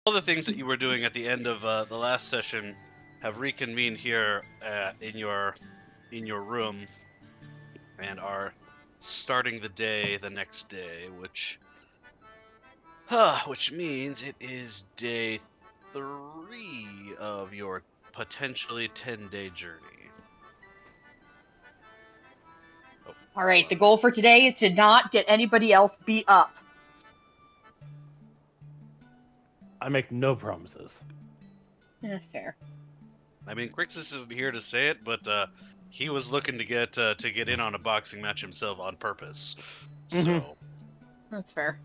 all the things that you were doing at the end of the last session have reconvened here in your room and are starting the day the next day, which means it is day 3 of your potentially 10-day journey. Oh, All hold right, on the a minute. goal for today is to not get anybody else beat up. I make no promises. Fair. I mean, Crixus isn't here to say it, but he was looking to get in on a boxing match himself on purpose. Mm-hmm. So, That's fair.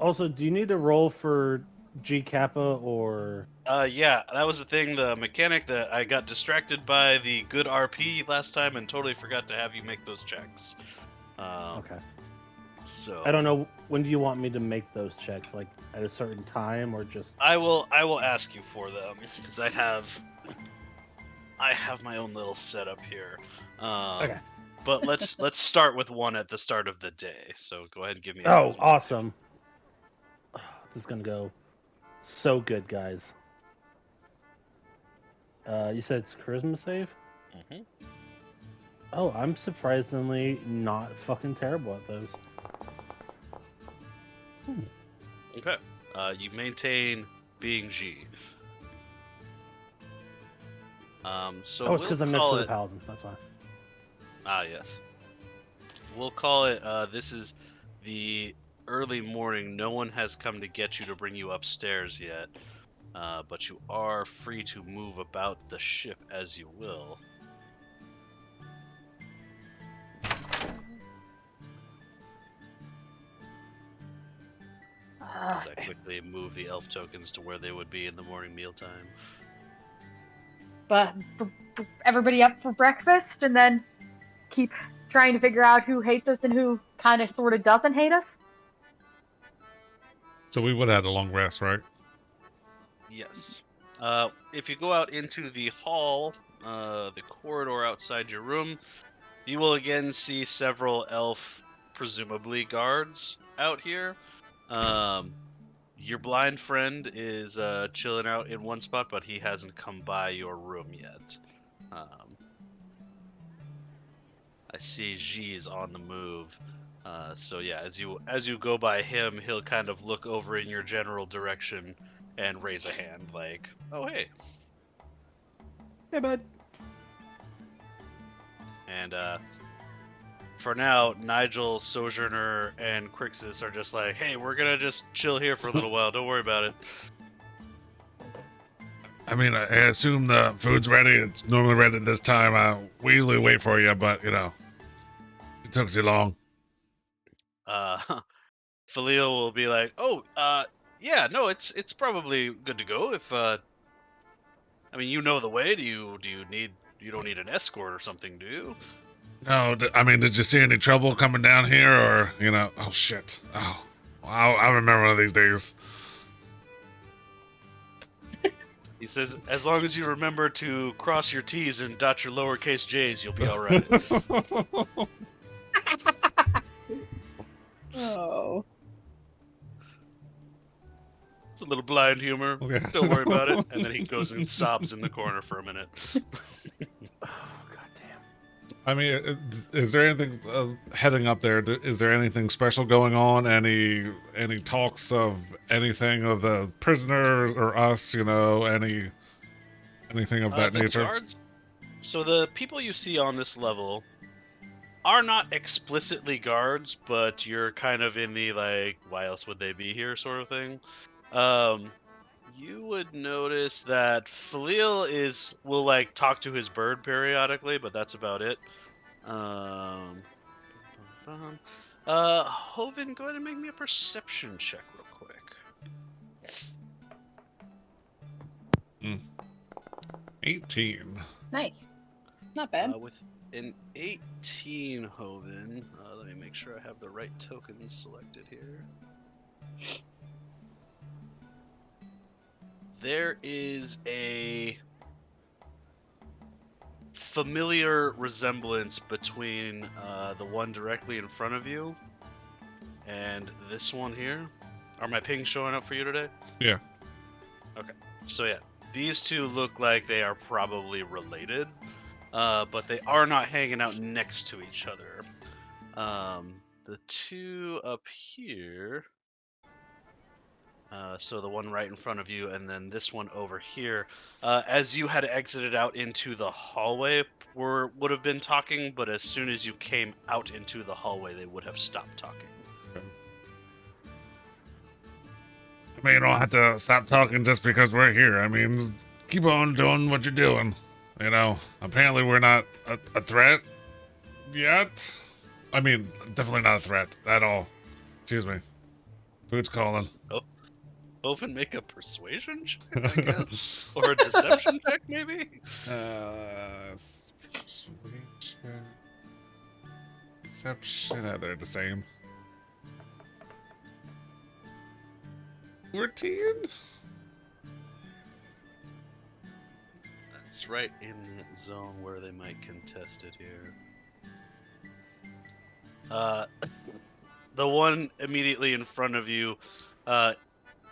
Also, do you need to roll for G Kappa or? yeah, that was the thing. The mechanic that I got distracted by the good RP last time and totally forgot to have you make those checks. Okay. So I don't know. When do you want me to make those checks? Like at a certain time or just? I will ask you for them because I have my own little setup here. Okay. But let's start with one at the start of the day. So go ahead and give me a Oh, wisdom save. awesome. This is gonna go so good, guys. You said it's charisma save? Hmm. Oh, I'm surprisingly not fucking terrible at those. Okay. You maintain being G. So Oh, it's we'll because I'm next to call the it. paladin. That's why. Ah, yes. We'll call it. This is the early morning. No one has come to get you to bring you upstairs yet, but you are free to move about the ship as you will. As I quickly move the elf tokens to where they would be in the morning mealtime. But everybody up for breakfast and then keep trying to figure out who hates us and who kind of sort of doesn't hate us. So we would have had a long rest, right? Yes. If you go out into the hall, the corridor outside your room, you will again see several elf, presumably guards, out here. Um, your blind friend is chilling out in one spot, but he hasn't come by your room yet. Um, I see G's on the move. So yeah, as you go by him, he'll kind of look over in your general direction and raise a hand, like, "Oh hey." Hey, bud. And for now, Nigel, Sojourner, and Crixus are just like, "Hey, we're gonna just chill here for a little while. Don't worry about it." I mean, I assume the food's ready. It's normally ready this time. We usually wait for you, but it took too long. Uh, Falil will be like, "Oh, yeah, no, it's probably good to go. If I mean, you know the way. You don't need an escort or something, do you?" No, I mean, did you see any trouble coming down here, or Oh shit! Oh, I'll remember one of these days. He says, "As long as you remember to cross your T's and dot your lowercase J's, you'll be all right." Oh. It's a little blind humor. Okay. Don't worry about it. And then he goes and sobs in the corner for a minute. Oh, goddamn. I mean, is there anything heading up there? Is there anything special going on? Any talks of anything of the prisoners or us? Anything of that The nature? guards. So the people you see on this level are not explicitly guards, but you're kind of in the like, why else would they be here sort of thing. Um, you would notice that Falil will like talk to his bird periodically, but that's about it. Um, Hoven, go ahead and make me a perception check real quick. 18. Nice. Not bad. With an 18, Hoven, let me make sure I have the right tokens selected here. There is a familiar resemblance between the one directly in front of you and this one here. Are my pings showing up for you today? Yeah. Okay. So yeah, these two look like they are probably related, but they are not hanging out next to each other. The two up here. So the one right in front of you, and then this one over here. As you had exited out into the hallway, would have been talking, but as soon as you came out into the hallway, they would have stopped talking. I mean, you don't have to stop talking just because we're here. I mean, keep on doing what you're doing. You know, apparently we're not a threat yet. I mean, definitely not a threat at all. Excuse me. Food's calling. Oh, Oven make a persuasion check, I guess, or a deception check, maybe. Persuasion. Deception. They're the same. 14? That's right in the zone where they might contest it here. The one immediately in front of you,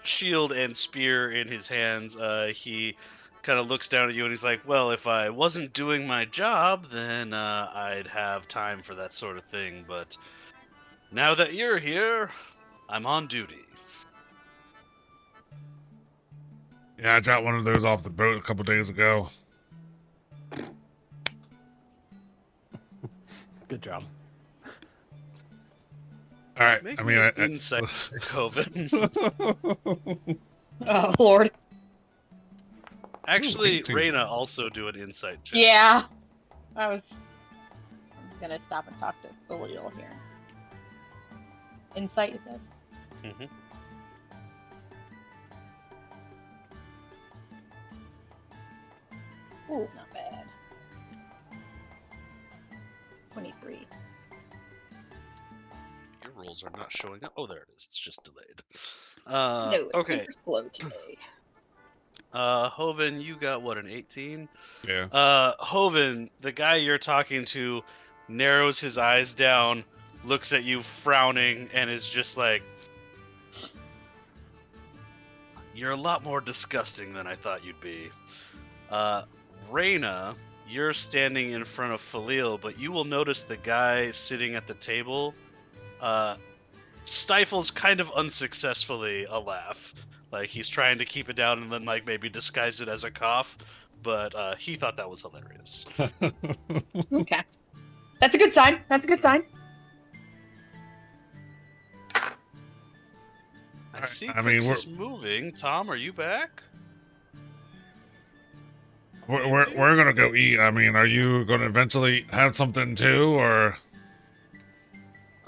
shield and spear in his hands, he kind of looks down at you and he's like, well, if I wasn't doing my job, then I'd have time for that sort of thing. But now that you're here, I'm on duty. Yeah, I dropped one of those off the boat a couple days ago. Good job. All right. Make I me mean, an insight check, Coven. Oh Lord. Actually, 18. Reyna also do an insight check. Yeah. I'm gonna stop and talk to Galil here. Insight, you said? Mm-hmm. Ooh, not bad. 23. Your rolls are not showing up. Oh, there it is. It's just delayed. No, it's Okay. super slow today. Hoven, you got what, an 18? Yeah. Hoven, the guy you're talking to, narrows his eyes down, looks at you frowning, and is just like, you're a lot more disgusting than I thought you'd be. Reyna, you're standing in front of Falil, but you will notice the guy sitting at the table stifles kind of unsuccessfully a laugh. Like he's trying to keep it down and then like maybe disguise it as a cough, but he thought that was hilarious. Okay. That's a good sign. That's a good sign. I see I mean, Crix is moving. Tom, are you back? we're gonna go eat. I mean, are you gonna eventually have something too, or?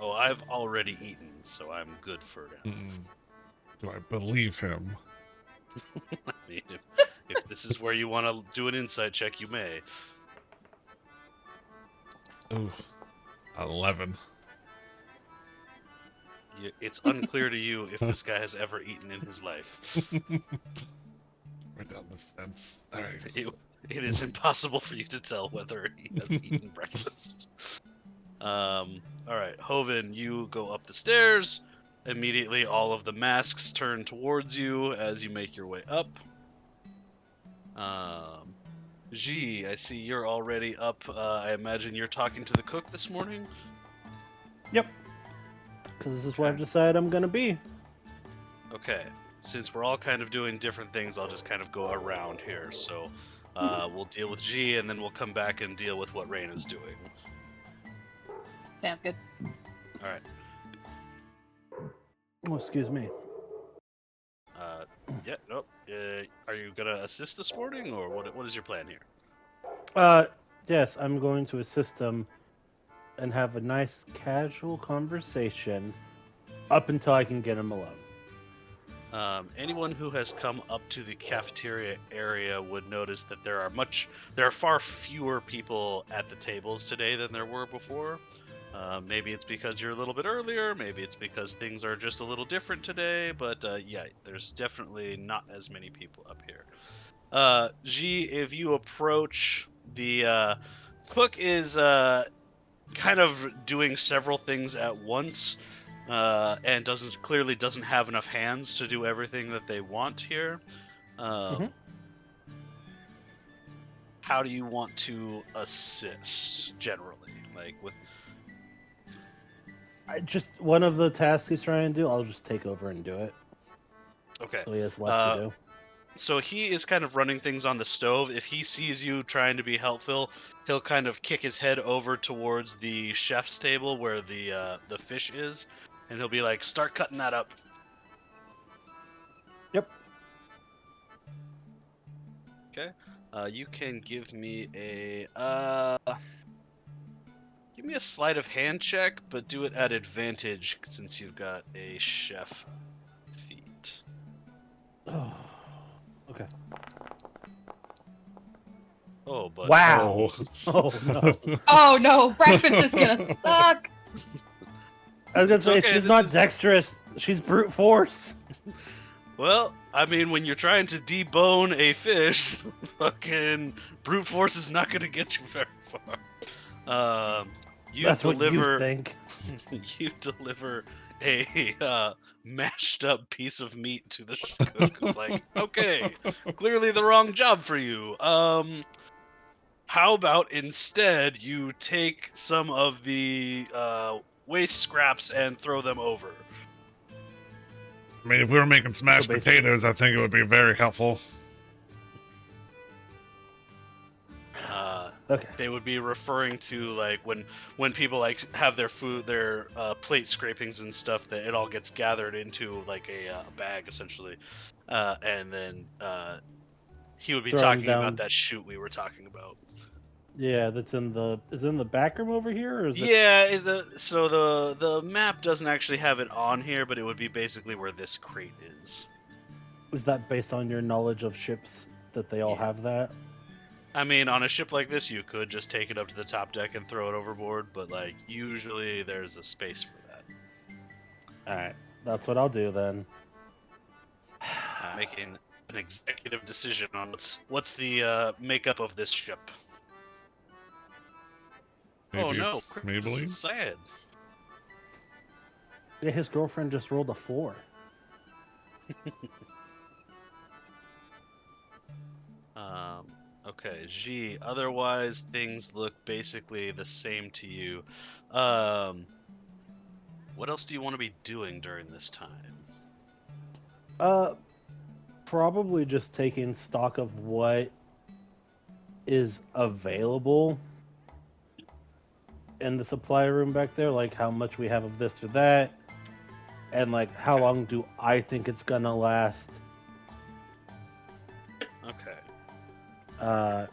Oh, I've already eaten, so I'm good for now. Do I believe him? I mean, if this is where you want to do an insight check, you may. Ooh, 11. It's unclear to you if this guy has ever eaten in his life. Right down the fence. All right. It is impossible for you to tell whether he has eaten breakfast. All right, Hoven, you go up the stairs. Immediately, all of the masks turn towards you as you make your way up. G, I see you're already up. I imagine you're talking to the cook this morning? Yep. Because this is where I've decided I'm gonna be. Okay. Since we're all kind of doing different things, I'll just kind of go around here. So we'll deal with G, and then we'll come back and deal with what Rain is doing. Sounds good. All right. Oh, excuse me. Yeah, nope. Are you gonna assist this morning, or what is your plan here? Yes, I'm going to assist him and have a nice casual conversation up until I can get him alone. Anyone who has come up to the cafeteria area would notice that there are far fewer people at the tables today than there were before. Maybe it's because you're a little bit earlier, maybe it's because things are just a little different today, but yeah, there's definitely not as many people up here. G, if you approach the cook is kind of doing several things at once. and clearly doesn't have enough hands to do everything that they want here. Mhm. How do you want to assist generally? Like with Just one of the tasks he's trying to do, I'll just take over and do it. okay. So he has less to do. So he is kind of running things on the stove. If he sees you trying to be helpful, he'll kind of kick his head over towards the chef's table where the fish is, and he'll be like, "Start cutting that up." Yep. Okay. You can give me a sleight of hand check, but do it at advantage since you've got a chef feat. Oh. Okay. Oh, but Wow. Oh. Oh no. Oh no, breakfast is gonna suck. I was gonna It's say okay, she's this not is- dexterous. She's brute force. Well, I mean, when you're trying to debone a fish, fucking brute force is not going to get you very far. You That's what you deliver. think. You deliver a mashed up piece of meat to the cook. Who's like, okay, clearly the wrong job for you. How about instead you take some of the waste scraps and throw them over? I mean, if we were making smashed basically- potatoes, I think it would be very helpful. Okay. They would be referring to like when people like have their food, their plate scrapings and stuff, that it all gets gathered into like a bag essentially, and then he would be Throw 'em talking about down. that chute we were talking about. Yeah, that's in the back room over here, or is it? Yeah, so the map doesn't actually have it on here, but it would be basically where this crate is. Is that based on your knowledge of ships that they all Yeah. have that? I mean, on a ship like this, you could just take it up to the top deck and throw it overboard, but like usually there's a space for that. All right, that's what I'll do then. Making an executive decision on what's the makeup of this ship. Maybe Oh no, it's Chris Maybelline? is sad. Yeah, his girlfriend just rolled a 4. Okay, G. Otherwise, things look basically the same to you. Um, what else do you want to be doing during this time? Probably just taking stock of what is available in the supply room back there, like how much we have of this or that, and like how Okay. long do I think it's gonna last. Okay. The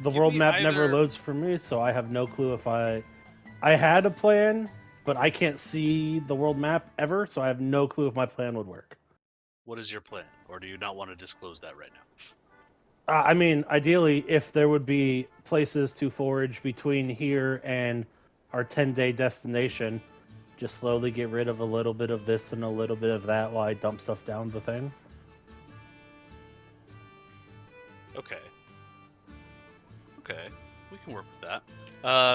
Give world me map never either- loads for me, so I have no clue if I had a plan, but I can't see the world map ever, so I have no clue if my plan would work. What is your plan, or do you not want to disclose that right now? I mean, ideally, if there would be places to forage between here and our 10-day destination, just slowly get rid of a little bit of this and a little bit of that while I dump stuff down the thing. Okay. Okay, we can work with that.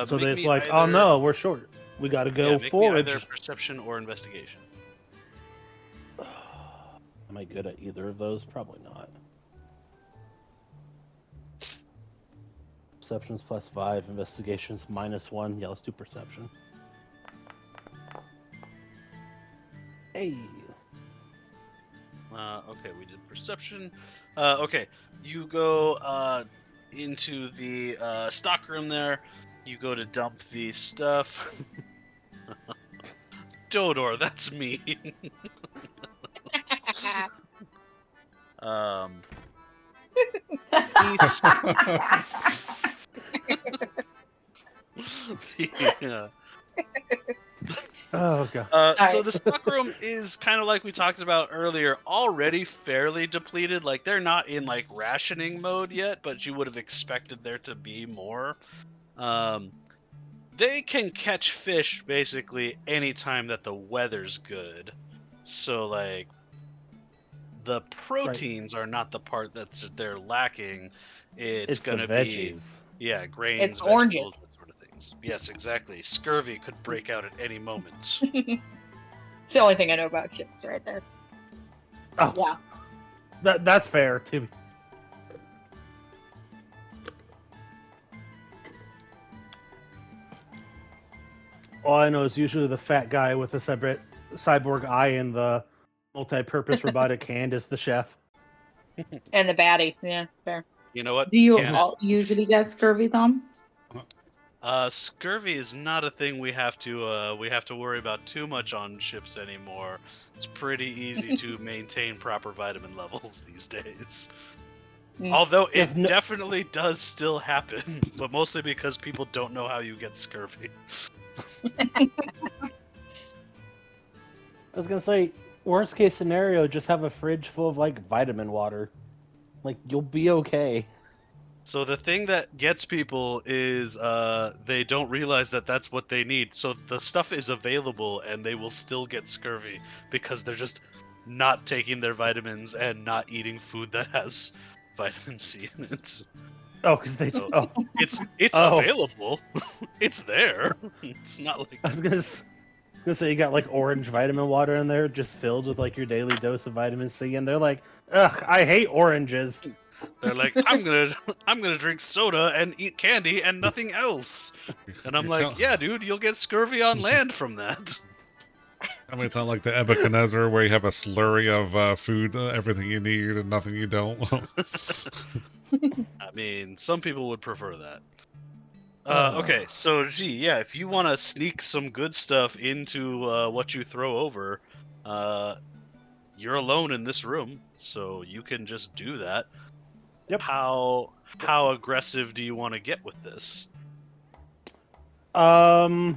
So make it's me like, oh either- no, we're short. We got to Yeah, go make me forage. either perception or investigation. Am I good at either of those? Probably not. Perception's +5, investigation's -1. Yeah, let's do perception. Hey. Okay, we did perception. Okay, you go into the stockroom there. You go to dump the stuff. Dodor, that's me. He's- the, Oh god. so the stockroom is kind of like we talked about earlier, already fairly depleted. Like they're not in like rationing mode yet, but you would have expected there to be more. They can catch fish basically anytime that the weather's good. So like the proteins are not the part they're lacking. It's It's the gonna be veggies. grains, It's oranges. vegetables, that sort of thing. Yes, exactly. Scurvy could break out at any moment. It's the only thing I know about ships right there. Oh, Yeah. that's fair too. All I know is usually the fat guy with the separate cyborg eye and the multi-purpose robotic hand is the chef. And the baddie. Yeah, fair. You know what? Do you Can't. all usually get scurvy, Tom? Scurvy is not a thing we have to worry about too much on ships anymore. It's pretty easy to maintain proper vitamin levels these days. Mm. Although it If no- definitely does still happen, but mostly because people don't know how you get scurvy. I was gonna say, worst case scenario, just have a fridge full of like vitamin water. Like you'll be okay. So the thing that gets people is they don't realize that that's what they need. So the stuff is available and they will still get scurvy because they're just not taking their vitamins and not eating food that has vitamin C in it. Oh, because they So oh, it's Oh. available. It's there. It's not like I was gonna say you got like orange vitamin water in there, just filled with like your daily dose of vitamin C, and they're like, ugh, I hate oranges. they're like I'm gonna drink soda and eat candy and nothing else. And I'm You're like, tell- yeah, dude, you'll get scurvy on land from that. I mean, it's not like the Nebuchadnezzar where you have a slurry of food, everything you need and nothing you don't. I mean, some people would prefer that. Ugh. Okay, so gee, yeah, if you want to sneak some good stuff into what you throw over, uh, you're alone in this room, so you can just do that. Yep. How aggressive do you want to get with this? Um,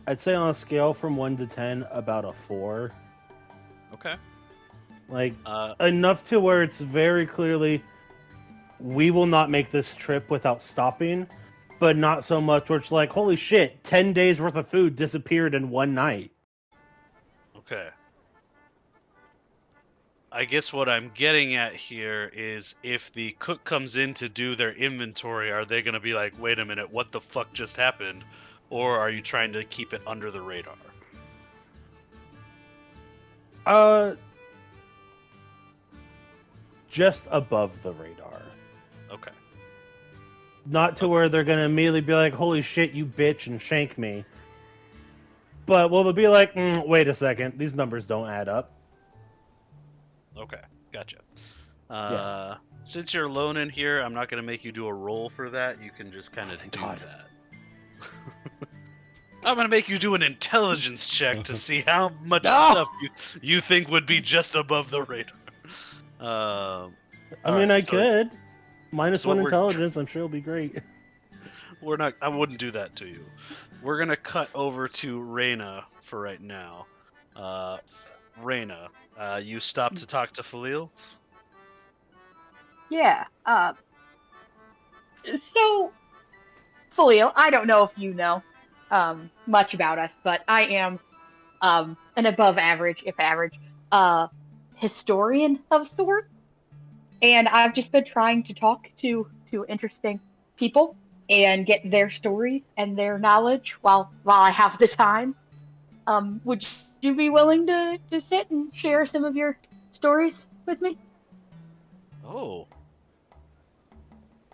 I'd say on a scale from 1 to 10, about a 4. Okay. Like Uh, enough to where it's very clearly we will not make this trip without stopping, but not so much where it's like, holy shit, 10 days worth of food disappeared in one night. okay. I guess what I'm getting at here is if the cook comes in to do their inventory, are they going to be like, wait a minute, what the fuck just happened? Or are you trying to keep it under the radar? Just above the radar. Okay. Not to where they're gonna immediately be like, holy shit, you bitch, and shank me. But well, they'll be like, wait a second, these numbers don't add up. Okay. Gotcha. Yeah. Since you're alone in here, I'm not going to make you do a roll for that. You can just kind of Thank do God. that. I'm going to make you do an intelligence check to see how much No! stuff you think would be just above the radar. I mean, alright, I so- could. Minus so one we're- intelligence, I'm sure it'll be great. We're not. I wouldn't do that to you. We're gonna cut over to Reyna for right now. Reyna, you stopped to talk to Falil. Yeah. So, Folio, I don't know if you know much about us, but I am an above average, if average, historian of sorts. And I've just been trying to talk to interesting people and get their story and their knowledge while I have the time. Would you be willing to sit and share some of your stories with me? Oh,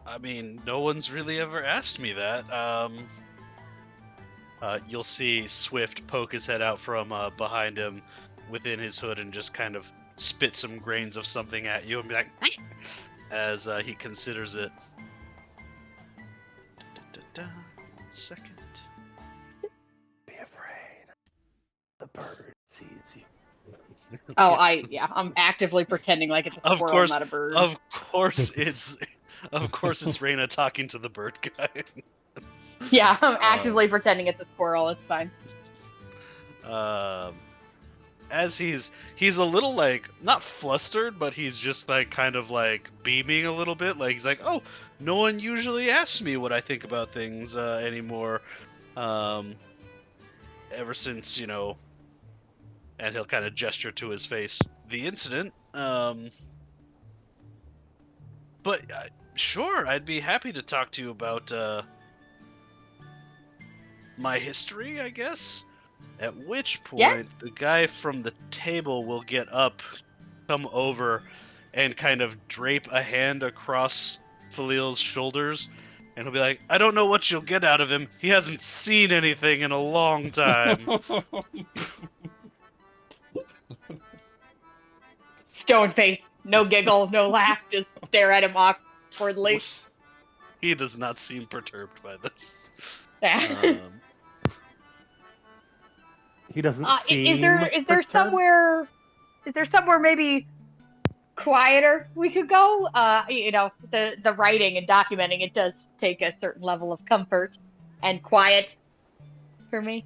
I mean, no one's really ever asked me that. You'll see Swift poke his head out from behind him, within his hood, and just kind of spit some grains of something at you and be like, as he considers it. Second. Be afraid. The bird sees you. Oh, I'm actively pretending like it's a Of squirrel, course, not a bird. Of course it's Reyna talking to the bird guy. Yeah, I'm actively pretending it's a squirrel. It's fine. As he's a little like not flustered, but he's just like kind of like beaming a little bit. Like he's like, oh, no one usually asks me what I think about things anymore. Ever since and he'll kind of gesture to his face. The incident. But sure, I'd be happy to talk to you about my history, I guess. At which Yeah. point, the guy from the table will get up, come over, and kind of drape a hand across Faleel's shoulders, and he'll be like, "I don't know what you'll get out of him. He hasn't seen anything in a long time." Stone face, no giggle, no laugh, just stare at him awkwardly. He does not seem perturbed by this. Yeah. He doesn't Is seem there perturbed. somewhere maybe quieter we could go? The writing and documenting it does take a certain level of comfort and quiet for me.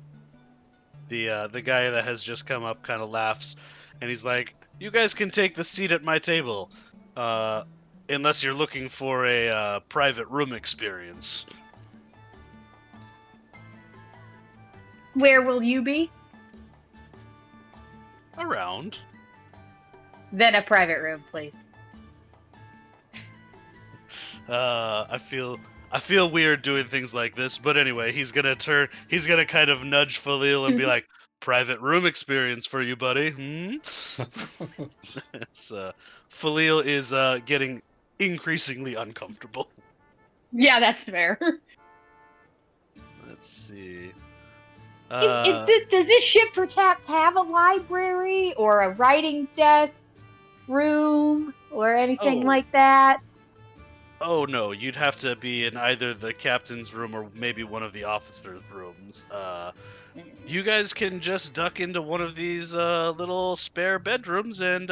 The guy that has just come up kind of laughs, and he's like, "You guys can take the seat at my table, uh, unless you're looking for a private room experience." Where will you be? Around. Then a private room, please. I feel weird doing things like this, but anyway, he's gonna kind of nudge Falil and be like, "Private room experience for you, buddy." Hmm? It's, Falil is getting increasingly uncomfortable. Yeah, that's fair. Let's see. Does this ship for tats have a library or a writing desk room or anything Oh, like that? oh no, you'd have to be in either the captain's room or maybe one of the officers' rooms. You guys can just duck into one of these little spare bedrooms and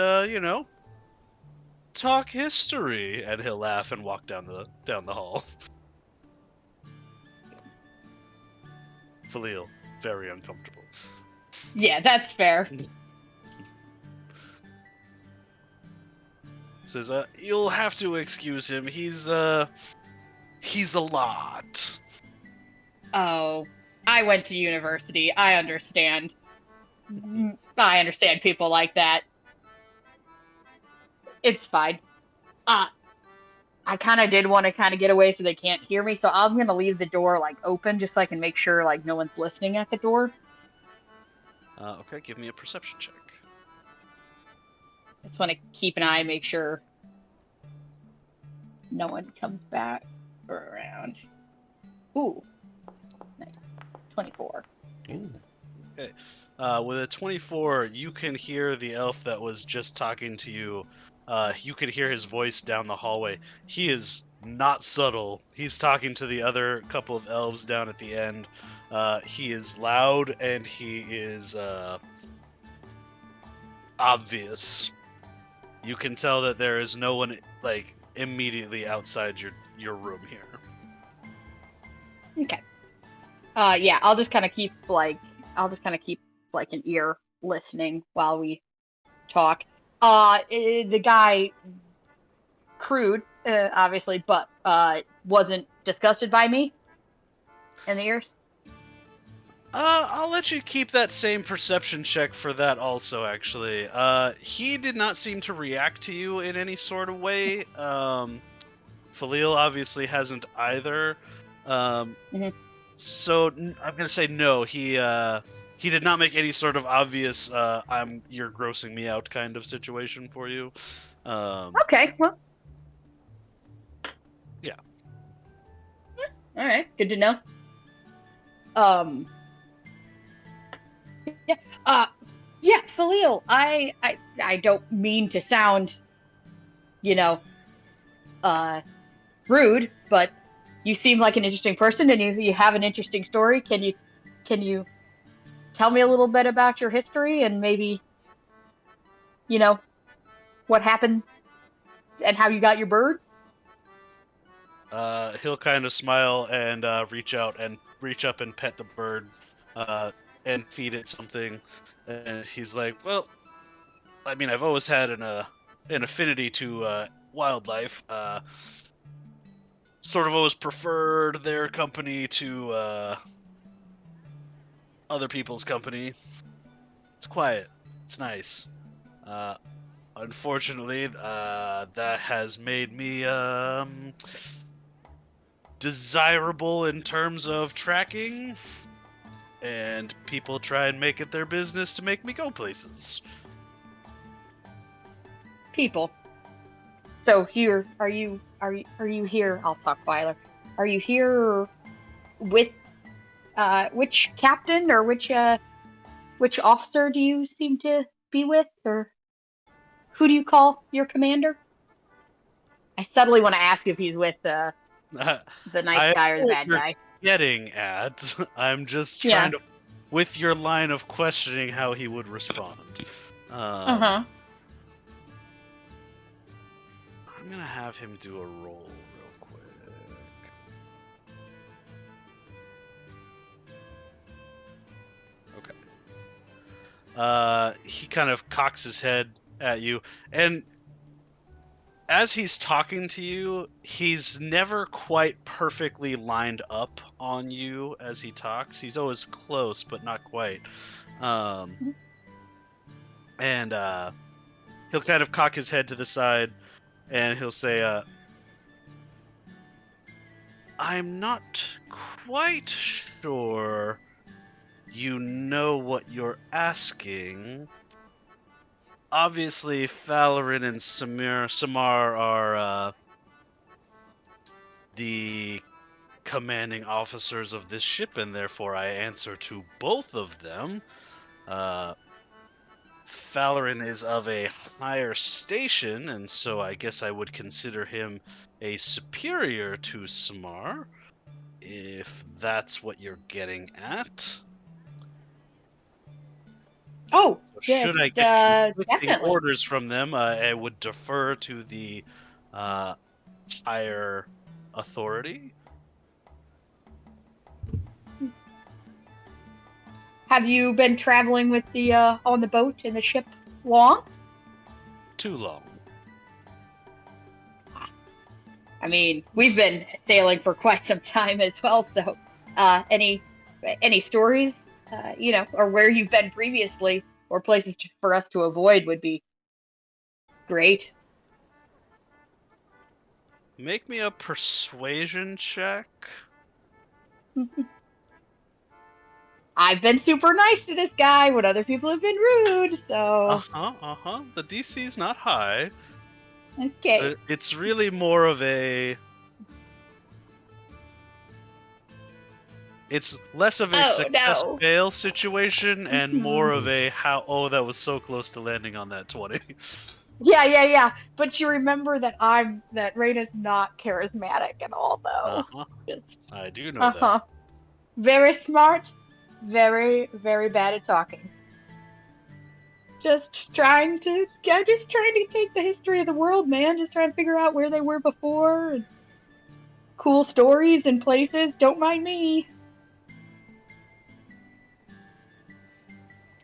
talk history. And he'll laugh and walk down the hall. Falil, very uncomfortable. Yeah, that's fair. Says, "You'll have to excuse him. He's a lot." Oh, I went to university. I understand. I understand people like that. It's fine. Uh, I kind of did want to kind of get away so they can't hear me, so I'm gonna leave the door like open just so I can make sure like no one's listening at the door. Okay, give me a perception check. Just want to keep an eye, make sure no one comes back or around. Ooh, nice. 24. Ooh. Okay. With a 24, you can hear the elf that was just talking to you. You could hear his voice down the hallway. He is not subtle. He's talking to the other couple of elves down at the end. He is loud and he is obvious. You can tell that there is no one like immediately outside your room here. Okay. Yeah, I'll just kind of keep like an ear listening while we talk. The guy crude, obviously, but wasn't disgusted by me in the ears. I'll let you keep that same perception check for that also, actually. He did not seem to react to you in any sort of way. Falil obviously hasn't either. Um, Mhm. so I'm gonna say no. He did not make any sort of obvious you're grossing me out kind of situation for you. Okay, well, Yeah. all right, good to know. Um, yeah, uh, yeah, Falil, I don't mean to sound, you know, uh, rude, but you seem like an interesting person, and you have an interesting story. Can you tell me a little bit about your history and maybe you know what happened and how you got your bird? He'll kind of smile and reach up and pet the bird, and feed it something. And he's like, "Well, I mean, I've always had an affinity to wildlife. Sort of always preferred their company to other people's company. It's quiet. It's nice. Uh, Unfortunately, that has made me desirable in terms of tracking, and people try and make it their business to make me go places. People. So here, are you here? I'll talk quieter. Are you here with which captain or which officer do you seem to be with, or who do you call your commander? I subtly want to ask if he's with the nice I guy or know the what bad you're guy. getting at. I'm just trying Yeah. to, with your line of questioning, how he would respond. Uh huh. I'm gonna have him do a roll real quick. Okay. He kind of cocks his head at you, and as he's talking to you, he's never quite perfectly lined up on you as he talks. He's always close, but not quite. Um, and he'll kind of cock his head to the side, and he'll say, "I'm not quite sure you know what you're asking. Obviously, Falarin and Samar are the commanding officers of this ship, and therefore I answer to both of them. Uh, Falarin is of a higher station, and so I guess I would consider him a superior to Samar, if that's what you're getting at. Oh, yeah, Should I get conflicting definitely. orders from them, I would defer to the uh, higher authority. Have you been traveling with the on the boat and the ship long? Too long. I mean, we've been sailing for quite some time as well. So, any stories, or where you've been previously, or places for us to avoid would be great. Make me a persuasion check. I've been super nice to this guy when other people have been rude. Uh So, huh, uh huh. The DC's not high. okay. It's really more of a. It's less of a Oh success no. fail situation and more of Oof. a how. Oh, that was so close to landing on that 20. Yeah, yeah, yeah. But you remember that Raina's not charismatic at all, Uh though. huh. Just I do know that. uh-huh. Very smart, very, very bad at talking. I'm just trying to take the history of the world, man. Just trying to figure out where they were before and cool stories and places. Don't mind me.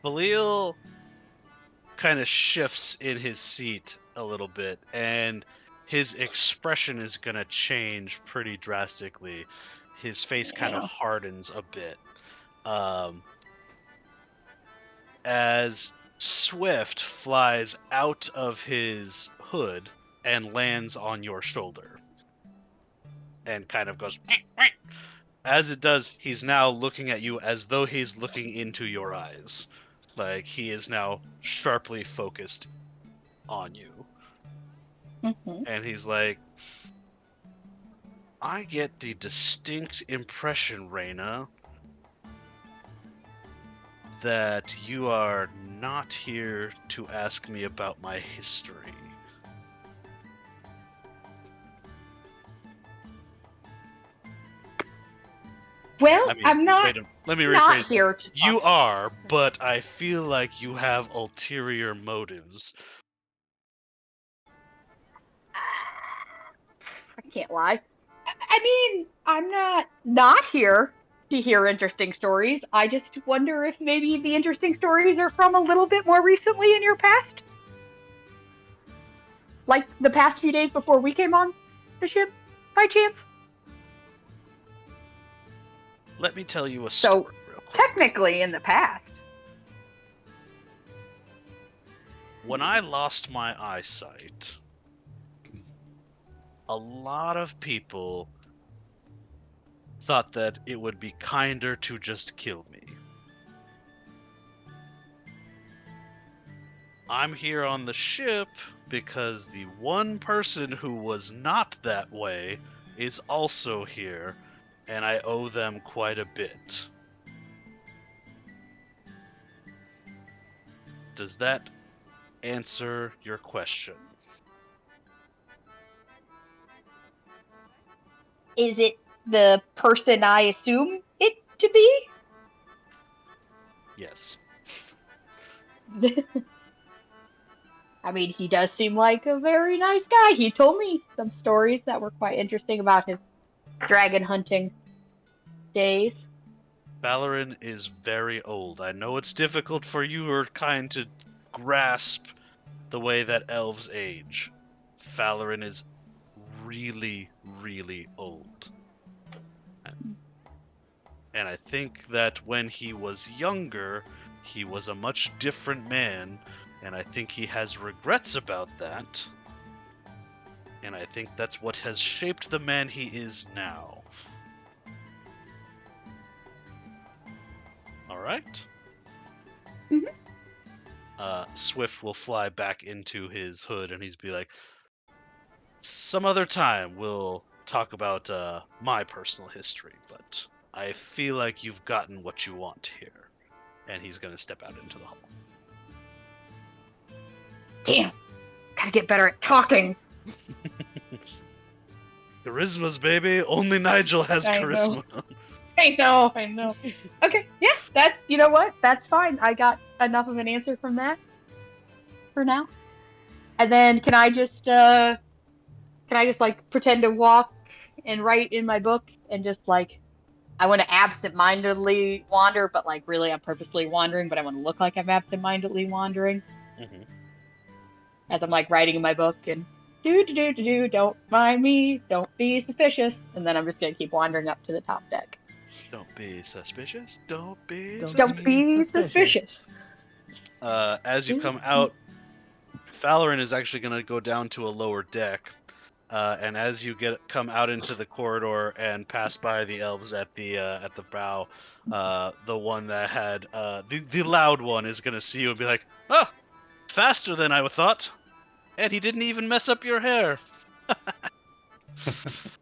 Khalil kind of shifts in his seat a little bit, and his expression is going to change pretty drastically. His face kind of Yeah. hardens a bit. Um, as Swift flies out of his hood and lands on your shoulder and kind of goes. As it does, he's now looking at you as though he's looking into your eyes. Like he is now sharply focused on you. Hmm. And he's like, I get the distinct impression, Reyna, that you are not here to ask me about my history. I Well, mean, I'm not let me not rephrase that. here to talk. You are, but I feel like you have ulterior motives. I can't lie. I mean, I'm not here to hear interesting stories. I just wonder if maybe the interesting stories are from a little bit more recently in your past, like the past few days before we came on the ship, by chance. Let me tell you a So story real quick. technically in the past. when I lost my eyesight, a lot of people thought that it would be kinder to just kill me. I'm here on the ship because the one person who was not that way is also here, and I owe them quite a bit. Does that answer your question? Is it the person I assume it to be? Yes. I mean, he does seem like a very nice guy. He told me some stories that were quite interesting about his dragon hunting days. Valorin is very old. I know it's difficult for your kind to grasp the way that elves age. Valorin is really, really old. And I think that when he was younger, he was a much different man, and I think he has regrets about that. And I think that's what has shaped the man he is now. All right? Mhm. Swift will fly back into his hood and he's be like, some other time we'll talk about my personal history, but I feel like you've gotten what you want here. And he's going to step out into the hall. Damn, gotta get better at talking. Charisma's baby. Only Nigel has I charisma. I know. Okay, yeah, you know what? That's fine. I got enough of an answer from that for now. And then can I just like pretend to walk and write in my book and just like I want to absent-mindedly wander, but like really I'm purposely wandering, but I want to look like I'm absent-mindedly wandering Mhm. as I'm like writing in my book and do, don't mind me, don't be suspicious, and then I'm just gonna keep wandering up to the top deck. Don't be suspicious. Don't be Don't Don't be suspicious. be suspicious. suspicious. As you come out, Falorin is actually going to go down to a lower deck. And as you come out into the corridor and pass by the elves at the bow, the one that had the loud one is going to see you and be like, "Oh, faster than I thought, and he didn't even mess up your hair."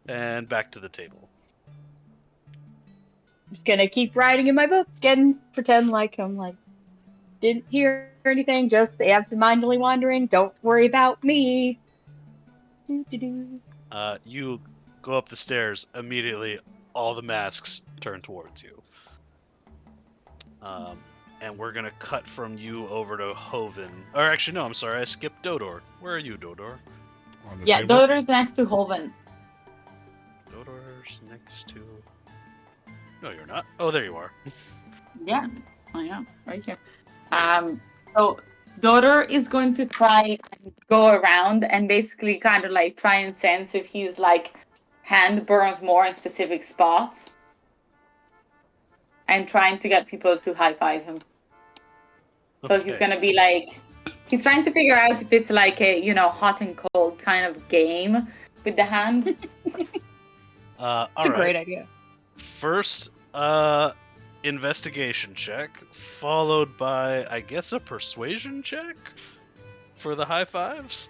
And back to the table. I'm just gonna keep writing in my book and pretend like I'm like didn't hear anything, just absent-mindedly wandering. Don't worry about me. Do. You go up the stairs immediately. All the masks turn towards you. Um, and we're gonna cut from you over to Hoven. Or actually, no, I'm sorry, I skipped Dodor. Where are you, Dodor? On the Yeah, table. daughter's next to Hoven. Dodor's next to. No, you're not. Oh, there you are. Yeah, I am right here. So daughter is going to try and go around and basically kind of like try and sense if he's like hand burns more in specific spots, and trying to get people to high five him. So he's Okay. gonna be like, he's trying to figure out if it's like a hot and cold kind of game with the hand. All It's a right. great idea. First, investigation check, followed by, I guess, a persuasion check for the high fives.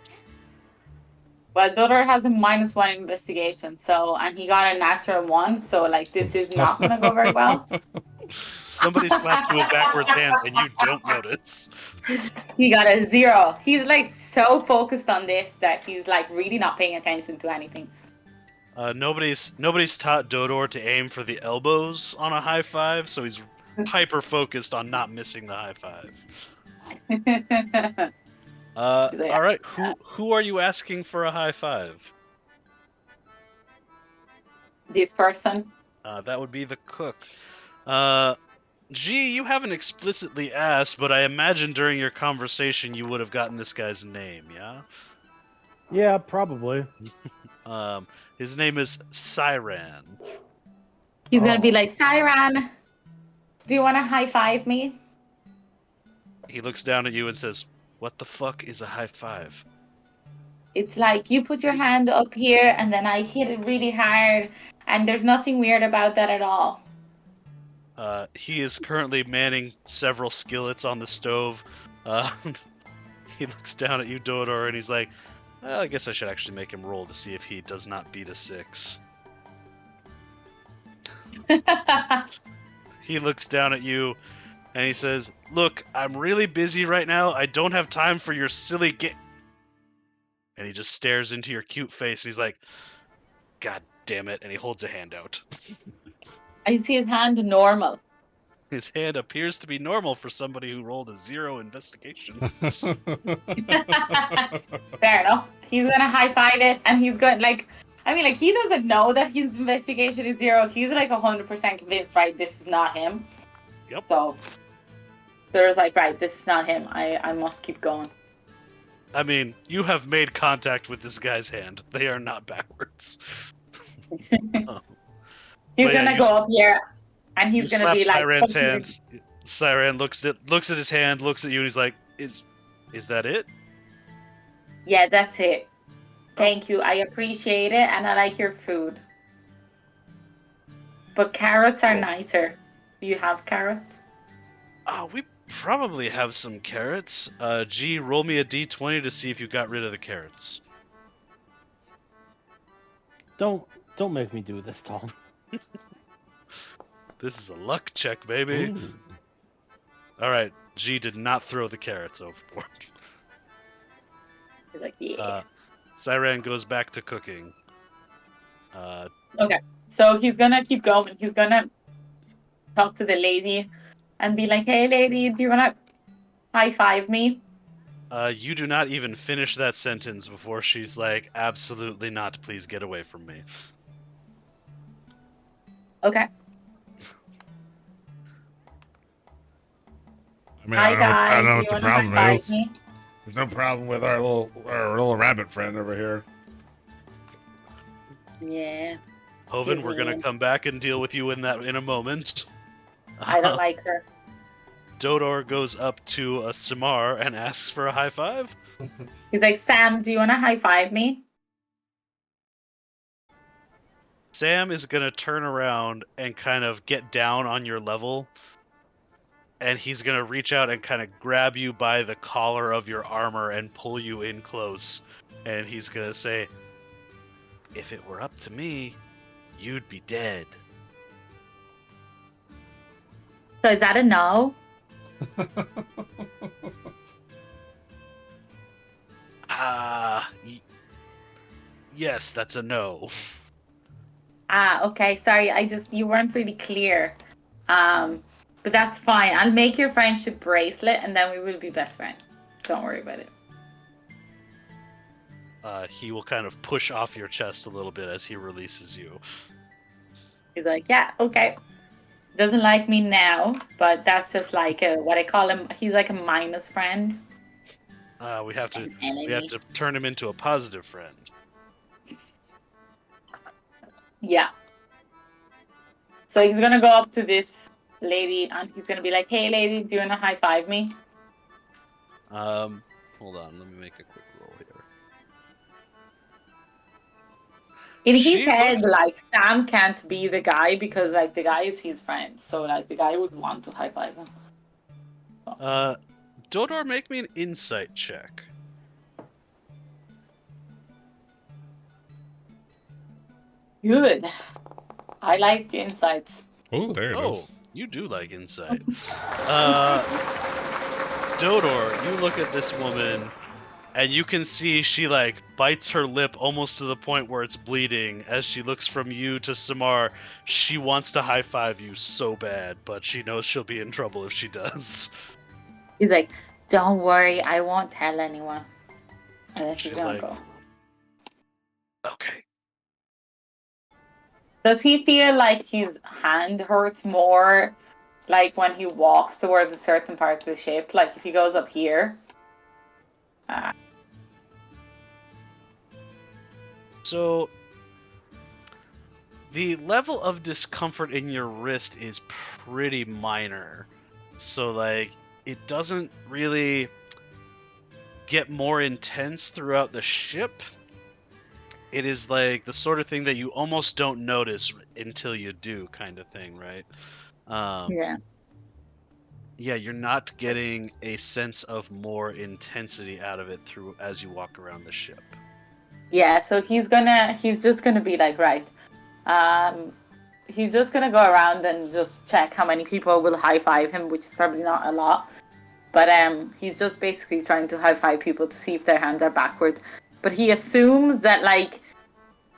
Well, daughter has a -1 investigation, so and he got a natural 1, so like this is not gonna go very well. Somebody slapped you with backwards hands and you don't notice. He got a 0. He's like so focused on this that he's like really not paying attention to anything. Nobody's taught Dodor to aim for the elbows on a high five, so he's hyper focused on not missing the high five. All right. Who are you asking for a high five? This person. That would be the cook. Gee, you haven't explicitly asked, but I imagine during your conversation you would have gotten this guy's name, yeah? Yeah, probably. Um, his name is Siran. He's gonna be Oh. like, Siren, do you want to high five me? He looks down at you and says, What the fuck is a high five? It's like you put your hand up here and then I hit it really hard, and there's nothing weird about that at all. He is currently manning several skillets on the stove. Uh, he looks down at you, Dodor, and he's like, well, I guess I should actually make him roll to see if he does not beat a 6. He looks down at you and he says, look, I'm really busy right now. I don't have time for your silly And he just stares into your cute face. And he's like, God damn it. And he holds a hand out. I see his hand normal. His hand appears to be normal for somebody who rolled a 0 investigation. Fair enough. He's gonna high five it, and he's going like, I mean, like he doesn't know that his investigation is 0. He's like 100% convinced, right? This is not him. Yep. So there's like, right, this is not him. I must keep going. I mean, you have made contact with this guy's hand. They are not backwards. He's But yeah, gonna you go up here, and You he's gonna slap be like, Siren's hands. Siren looks at his hand, looks at you, and he's like, "Is that it?" yeah, that's it. Thank you. I appreciate it, and I like your food. But carrots are Cool. nicer. Do you have carrots? We probably have some carrots. G, roll me a d20 to see if you got rid of the carrots. Don't make me do this, Tom. This is a luck check, baby. Ooh. All right, G did not throw the carrots overboard. He's like, yeah. Siren goes back to cooking. Okay, so he's gonna keep going. He's gonna talk to the lady and be like, "Hey, lady, do you wanna high five me?" You do not even finish that sentence before she's like, "Absolutely not! Please get away from me." Okay. I mean, Hi I guys, don't know do what you the wanna problem high five is. me? There's no problem with our little rabbit friend over here. Yeah, Hoven, we're gonna mean. come back and deal with you in a moment. I don't like her. Dodor goes up to a Samar and asks for a high five. He's like, Sam, do you wanna high five me? Sam is gonna turn around and kind of get down on your level, and he's gonna reach out and kind of grab you by the collar of your armor and pull you in close. And he's gonna say, "If it were up to me, you'd be dead." So is that a no? Yes, that's a no. Ah, okay. Sorry, you weren't really clear. But that's fine. I'll make your friendship bracelet, and then we will be best friends. Don't worry about it. He will kind of push off your chest a little bit as he releases you. He's like, yeah, okay. Doesn't like me now, but that's just like what I call him. He's like a minus friend. We have to An enemy. turn him into a positive friend. Yeah. So he's gonna go up to this lady and he's gonna be like, "Hey, lady, do you wanna high five me?" Hold on, let me make a quick roll here. In She his head, looks- like Sam can't be the guy because like the guy is his friend, so like the guy would want to high five him. Dodor, make me an insight check. Good. I like the insights. Oh, there it is. Oh, you do like insight. Dodor, you look at this woman, and you can see she like bites her lip almost to the point where it's bleeding as she looks from you to Samar. She wants to high five you so bad, but she knows she'll be in trouble if she does. He's like, "Don't worry, I won't tell anyone." And then she's She's gonna like- go. Okay. Does he feel like his hand hurts more, like when he walks towards a certain part of the ship? Like if he goes up here. So, the level of discomfort in your wrist is pretty minor. So, like, it doesn't really. get more intense throughout the ship. It is like the sort of thing that you almost don't notice until you do, kind of thing, right? Yeah. Yeah, you're not getting a sense of more intensity out of it through as you walk around the ship. Yeah, so he's just gonna be like, right. He's just gonna go around and just check how many people will high five him, which is probably not a lot. But he's just basically trying to high five people to see if their hands are backwards. But he assumes that like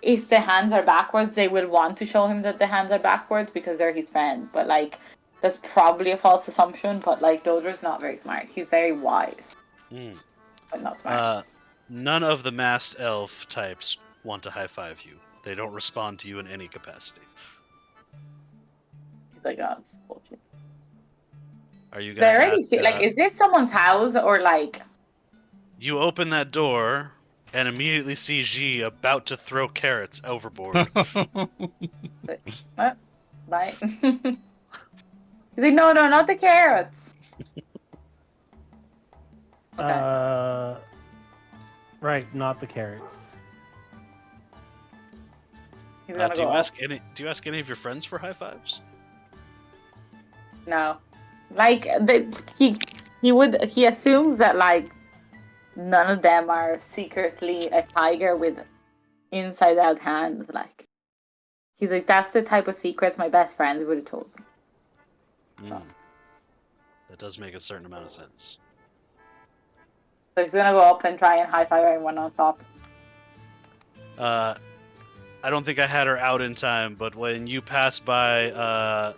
if the hands are backwards, they will want to show him that the hands are backwards because they're his friend. But like that's probably a false assumption. But like Dodor's not very smart. He's very wise, but not smart. None of the masked elf types want to high five you. They don't respond to you in any capacity. He's like, oh, it's bullshit. Are you gonna They already ask, see, like, is this someone's house or like? You open that door and immediately see G about to throw carrots overboard. What? Right? He's like, no, not the carrots. Okay. Right, not the carrots. He's gonna Do go you up. ask any of your friends for high fives? No, like he assumes that like none of them are secretly a tiger with inside out hands. Like he's like, that's the type of secrets my best friends would have told me. That does make a certain amount of sense. So he's gonna go up and try and high five everyone on top. I don't think I had her out in time, but when you pass by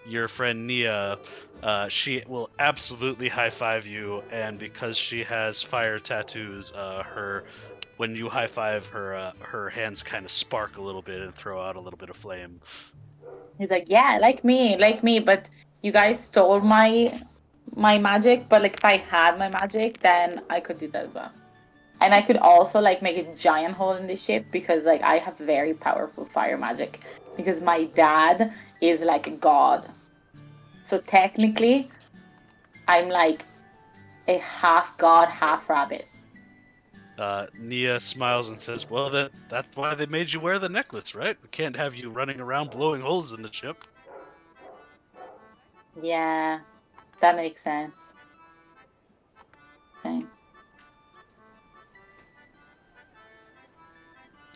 your friend Nia, she will absolutely high five you, and because she has fire tattoos, when you high five her, her hands kind of spark a little bit and throw out a little bit of flame. He's like, yeah, like me, but you guys stole my magic. But like, if I had my magic, then I could do that as well. And I could also like make a giant hole in the ship because like I have very powerful fire magic because my dad is like a god. So technically, I'm like a half god, half rabbit. Nia smiles and says, "Well, that's why they made you wear the necklace, right? We can't have you running around blowing holes in the ship." Yeah, that makes sense. Okay.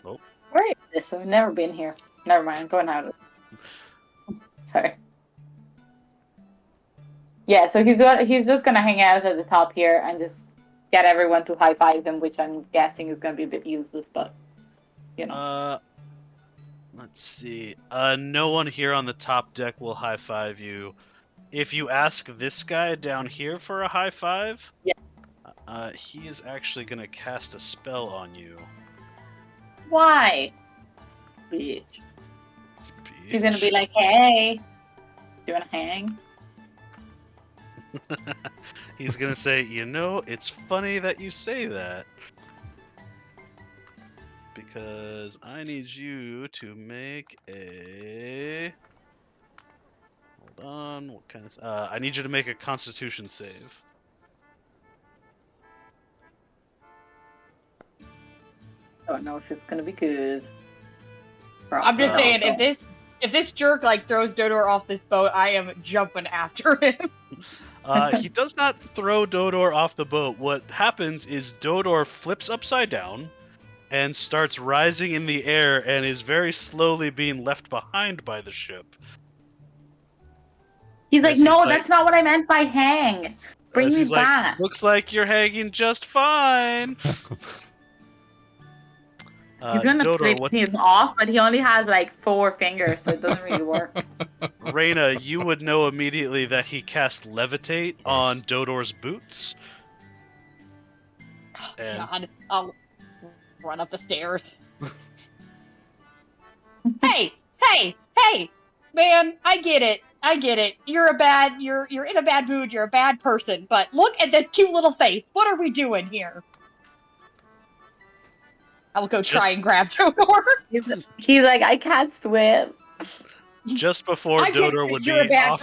Oh. Where is this? I've never been here. Never mind, I'm going out of it. Sorry. Yeah, so he's just gonna hang out at the top here and just get everyone to high five him, which I'm guessing is gonna be a bit useless, but you know. Let's see. No one here on the top deck will high five you. If you ask this guy down here for a high five, he is actually gonna cast a spell on you. Why? Bitch. He's gonna be like, hey, do you wanna hang? He's gonna say, you know, it's funny that you say that. Because I need you to make a... Hold on, what kind of... I need you to make a Constitution save. Don't know if it's gonna be good. I'm just saying, if this jerk like throws Dodor off this boat, I am jumping after him. He does not throw Dodor off the boat. What happens is Dodor flips upside down and starts rising in the air and is very slowly being left behind by the ship. He's like, no, that's not what I meant by hang. Bring me back. Looks like you're hanging just fine. He's gonna Dodor, flip him off, but he only has like 4 fingers, so it doesn't really work. Reyna, you would know immediately that he cast Levitate on Dodor's boots. Oh, God, I'll run up the stairs. Hey, man, I get it. You're in a bad mood. You're a bad person. But look at that cute little face. What are we doing here? I will go try and grab Dodor. He's like, I can't swim. Just before Dodor would be off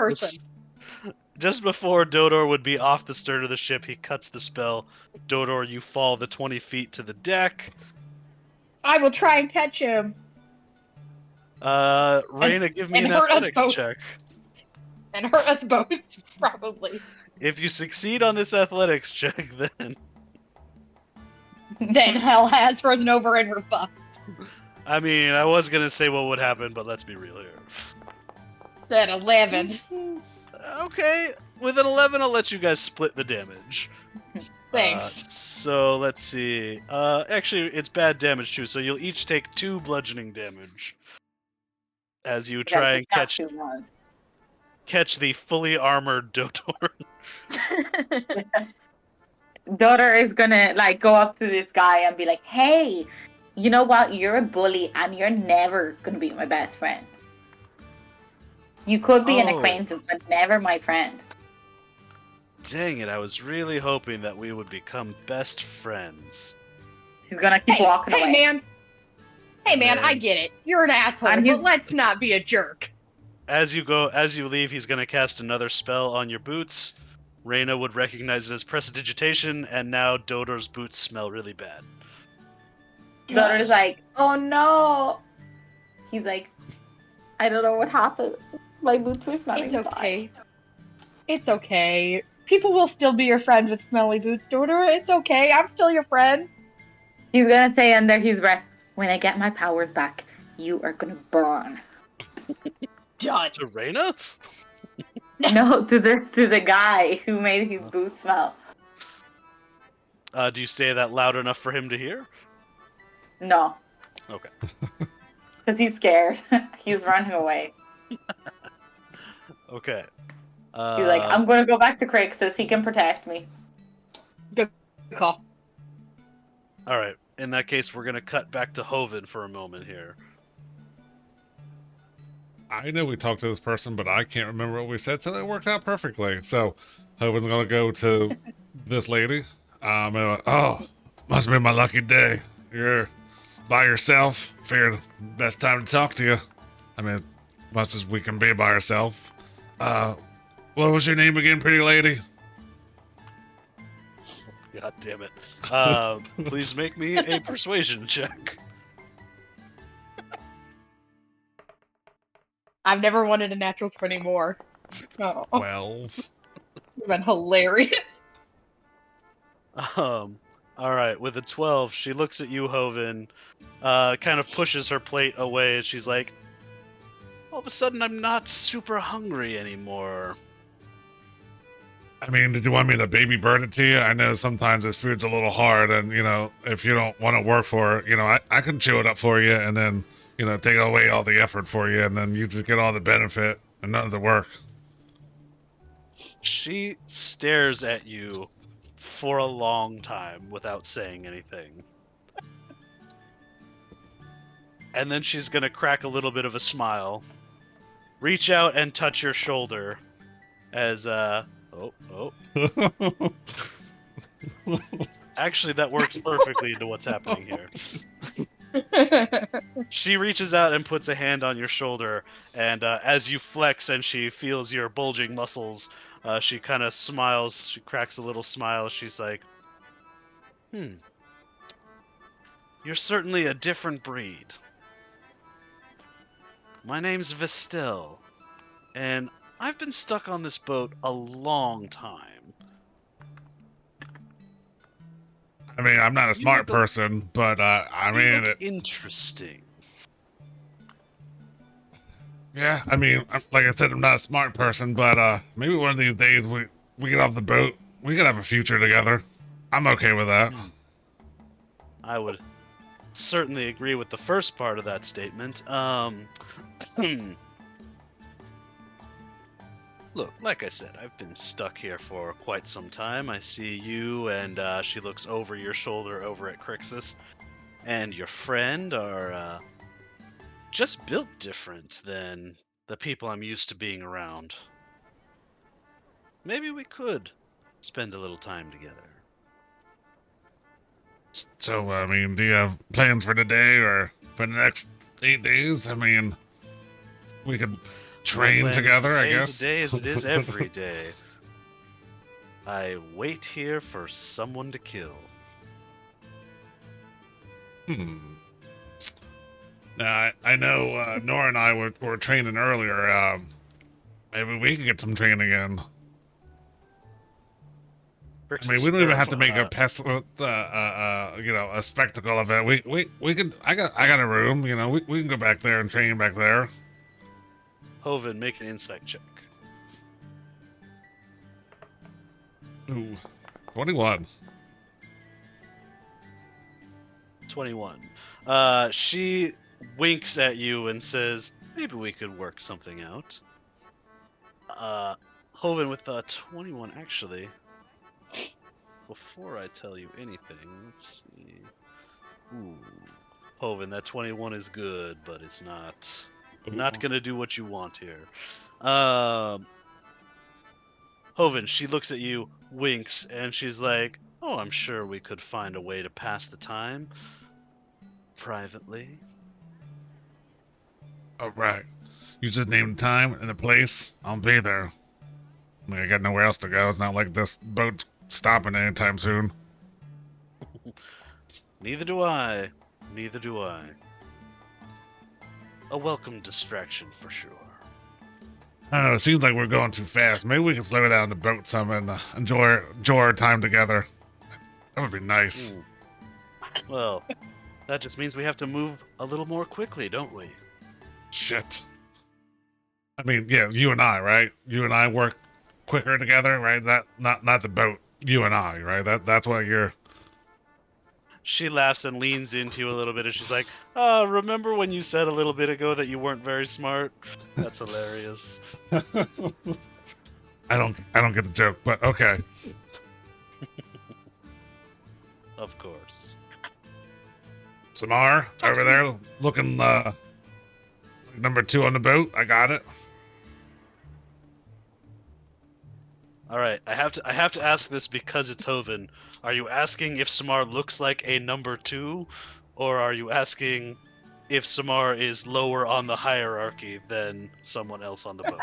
Just before Dodor would be off the stern of the ship, he cuts the spell. Dodor, you fall the 20 feet to the deck. I will try and catch him Raina, give me and an hurt us athletics both. check. and hurt us both, probably. If you succeed on this athletics check, Then hell has frozen over and we're fucked. I mean, I was gonna say what would happen, but let's be real here. Then 11. Okay, with an 11, I'll let you guys split the damage. Thanks. So let's see. Actually, it's bad damage too. So you'll each take 2 bludgeoning damage as you try and catch the fully armored Dodor. Daughter is gonna like go up to this guy and be like, "Hey, you know what? You're a bully, and you're never gonna be my best friend. You could be an Oh. acquaintance, but never my friend." Dang it! I was really hoping that we would become best friends. He's gonna keep walking away. Man. Hey, man, Man. I get it. You're an asshole, And he's- but let's not be a jerk. As you leave, he's gonna cast another spell on your boots. Reyna would recognize it as prestidigitation, and now Dodor's boots smell really bad. Daughter's like, "Oh no." He's like, "I don't know what happened. My boots were smelling It's bad." okay. It's okay. People will still be your friends with smelly boots, daughter. It's okay. I'm still your friend. He's gonna say under his breath, "When I get my powers back, you are gonna burn." Done. To Reyna? No, to the guy who made his boots smell. Do you say that loud enough for him to hear? No. Okay. Because he's scared. He's running away. Okay. He's like, "I'm gonna go back to Crixus. He can protect me." Good call. All right. In that case, we're gonna cut back to Hoven for a moment here. I know we talked to this person, but I can't remember what we said, so it worked out perfectly. So, Hoven's gonna go to this lady. Oh, must be my lucky day. You're by yourself. Figured best time to talk to you. I mean, as much as we can be by ourselves. What was your name again, pretty lady? God damn it. Please make me a persuasion check. I've never wanted a natural 20 more. Oh, 12. you've been hilarious. All right, with a 12, she looks at you, Hoven, kind of pushes her plate away, and she's like, all of a sudden, I'm not super hungry anymore. I mean, did you want me to baby bird it to you? I know sometimes this food's a little hard, and, if you don't want to work for it, I can chew it up for you, and then, take away all the effort for you, and then you just get all the benefit and none of the work. She stares at you for a long time without saying anything. And then she's gonna crack a little bit of a smile, reach out and touch your shoulder as, Actually, that works perfectly into what's happening here. She reaches out and puts a hand on your shoulder, and as you flex and she feels your bulging muscles, she kind of smiles. She cracks a little smile. She's like, you're certainly a different breed. My name's Vestel, and I've been stuck on this boat a long time. I mean, I'm not a smart person, but, You look interesting. Yeah, I mean, like I said, I'm not a smart person, but maybe one of these days we get off the boat, we could have a future together. I'm okay with that. I would certainly agree with the first part of that statement. Look, like I said, I've been stuck here for quite some time. I see you, and she looks over your shoulder over at Crixus, and your friend are just built different than the people I'm used to being around. Maybe we could spend a little time together. So, I mean, do you have plans for today or for the next 8 days? I mean, we could My train plan is together, the I same guess. Today as it is every day. I wait here for someone to kill. Now, I know Nora and I were training earlier. Maybe we could get some training in. I mean, we don't even have to make a a spectacle of it. We could. I got a room. We can go back there and train back there. Hoven, make an insight check. Ooh, 21. 21. She winks at you and says, maybe we could work something out. Hoven with 21, actually. Before I tell you anything, let's see. Ooh. Hoven, that 21 is good, but it's not gonna do what you want here. Hoven, she looks at you, winks, and she's like, oh, I'm sure we could find a way to pass the time. Privately. All right. You just name the time and the place. I'll be there. I mean, I got nowhere else to go. It's not like this boat's stopping anytime soon. Neither do I. Neither do I. A welcome distraction for sure. I don't know. It seems like we're going too fast. Maybe we can slow down the boat some and enjoy our time together. That would be nice. Well, that just means we have to move a little more quickly, don't we? Shit. I mean, yeah, you and I, right? You and I work quicker together, right? That not the boat. You and I, right? That's what you're. She laughs and leans into you a little bit, and she's like, remember when you said a little bit ago that you weren't very smart? That's hilarious. I don't get the joke, but okay. Of course. Samar, over there, looking number 2 on the boat. I got it. All right, I have to ask this because it's Hoven. Are you asking if Samar looks like a number 2, or are you asking if Samar is lower on the hierarchy than someone else on the boat?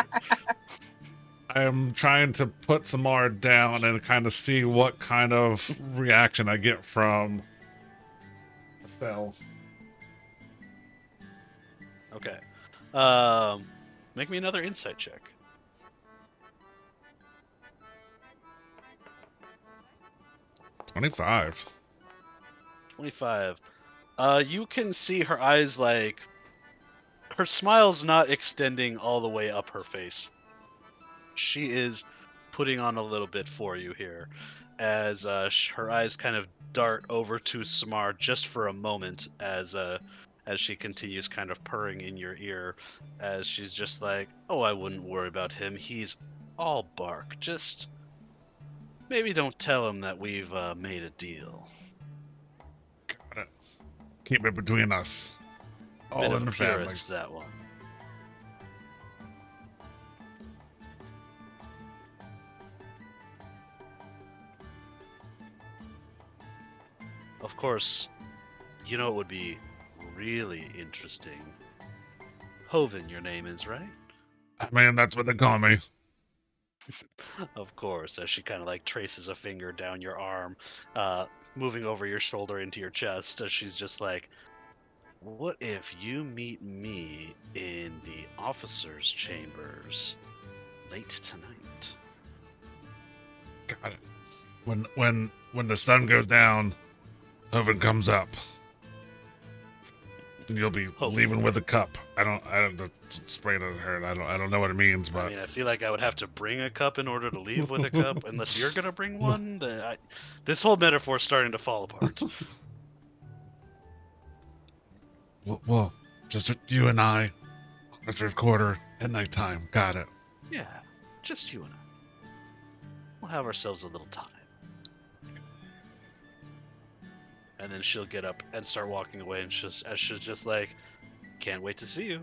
I am trying to put Samar down and kind of see what kind of reaction I get from Estelle. Okay. Make me another insight check. 25. 25. You can see her eyes, like, her smile's not extending all the way up her face. She is putting on a little bit for you here, as her eyes kind of dart over to Samar just for a moment, as she continues kind of purring in your ear, as she's just like, oh, I wouldn't worry about him. He's all bark. Just maybe don't tell him that we've made a deal. Got it. Keep it between us. All Bit in of the a family. purist, that one. Of course, you know it would be really interesting. Hoven, your name is, right? I mean, that's what they call me. Of course, as she kind of like traces a finger down your arm, moving over your shoulder into your chest, as she's just like, what if you meet me in the officers' chambers late tonight? Got it. When the sun goes down, oven comes up. And you'll be leaving with a cup. I don't spray doesn't hurt. I don't know what it means, but I mean, I feel like I would have to bring a cup in order to leave with a cup, unless you're gonna bring one. This whole metaphor is starting to fall apart. well, just you and I, reserve quarter at nighttime. Got it. Yeah, just you and I. We'll have ourselves a little time. And then she'll get up and start walking away, and she's just like, can't wait to see you.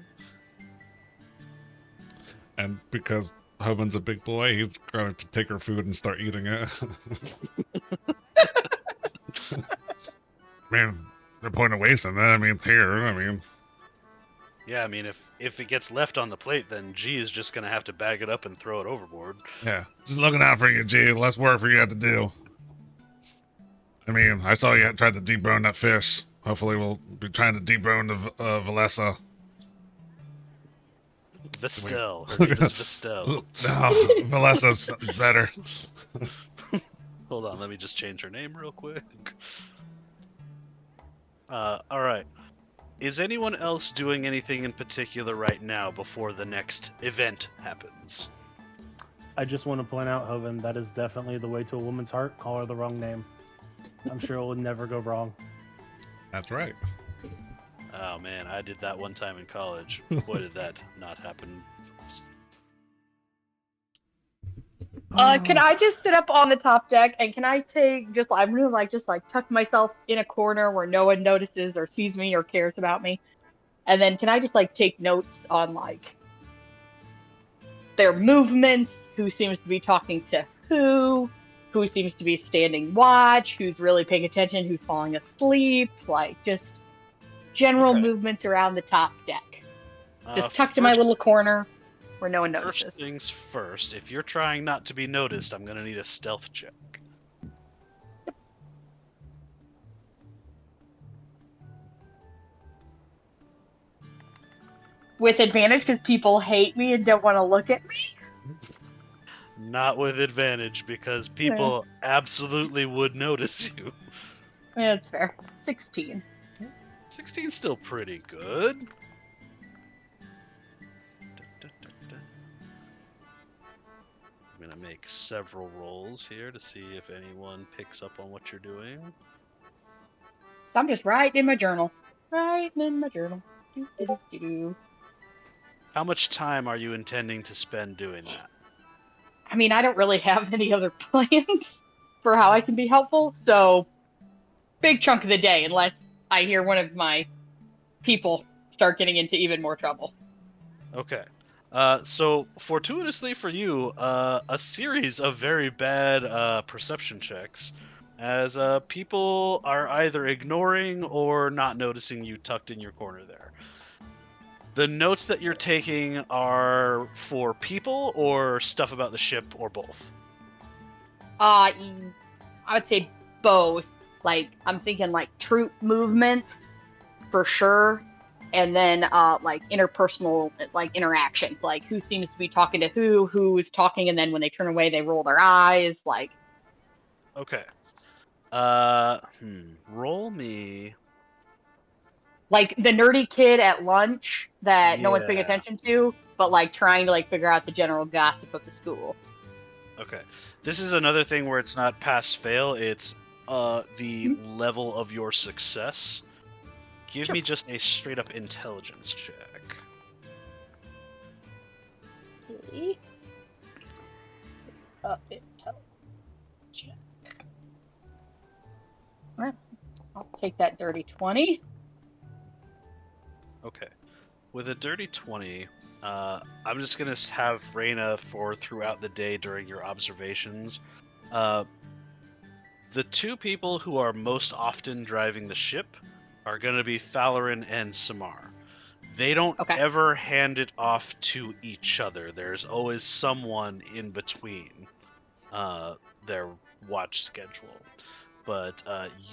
And because Hoven's a big boy, he's going to take her food and start eating it. Man, no point of wasting it. I mean, it's here. I mean, Yeah, I mean, if it gets left on the plate, then G is just gonna have to bag it up and throw it overboard. Yeah, just looking out for you, G. Less work for you to do. I mean, I saw you tried to debone that fish. Hopefully, we'll be trying to debone the Valessa. Vestel. Her name is Vestel. No, Valessa's better. Hold on, let me just change her name real quick. All right. Is anyone else doing anything in particular right now before the next event happens? I just want to point out, Hoven, that is definitely the way to a woman's heart. Call her the wrong name. I'm sure it will never go wrong. That's right. Oh man, I did that one time in college. Boy, did that not happen. Can I just sit up on the top deck and can I I'm gonna just tuck myself in a corner where no one notices or sees me or cares about me. And then can I just take notes on their movements, who seems to be talking to who seems to be standing watch, who's really paying attention, who's falling asleep, just general Okay. movements around the top deck. Just tucked in my First, little corner where no one notices. first things first, if you're trying not to be noticed, I'm gonna need a stealth check. With advantage because people hate me and don't want to look at me. Not with advantage, because people absolutely would notice you. Yeah, that's fair. 16. 16's still pretty good. I'm gonna make several rolls here to see if anyone picks up on what you're doing. I'm just writing in my journal. Writing in my journal. Do. How much time are you intending to spend doing that? I mean, I don't really have any other plans for how I can be helpful, so big chunk of the day, unless I hear one of my people start getting into even more trouble. Okay. So fortuitously for you, a series of very bad perception checks, as people are either ignoring or not noticing you tucked in your corner there. The notes that you're taking are for people or stuff about the ship or both. I would say both. I'm thinking troop movements for sure, and then interpersonal interactions, who seems to be talking to who's talking, and then when they turn away, they roll their eyes. Okay. Roll me. The nerdy kid at lunch that no one's paying Yeah. attention to, but trying to figure out the general gossip of the school. Okay. This is another thing where it's not pass fail, it's the level of your success. Give me just a straight up intelligence check. Okay. Intelligence check. Well, I'll take that dirty 20. Okay. With a dirty 20, I'm just going to have Reyna for throughout the day during your observations. The two people who are most often driving the ship are going to be Falarin and Samar. They don't Okay. ever hand it off to each other. There's always someone in between their watch schedule. But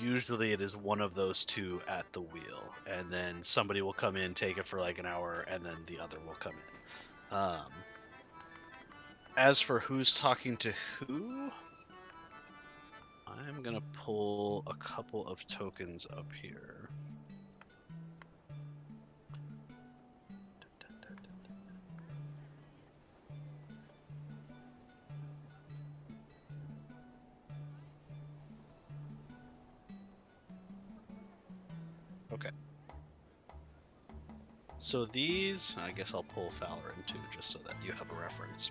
usually it is one of those two at the wheel. And then somebody will come in, take it for an hour, and then the other will come in. As for who's talking to who, I'm going to pull a couple of tokens up here. Okay. So these, I guess I'll pull Falarin too, just so that you have a reference.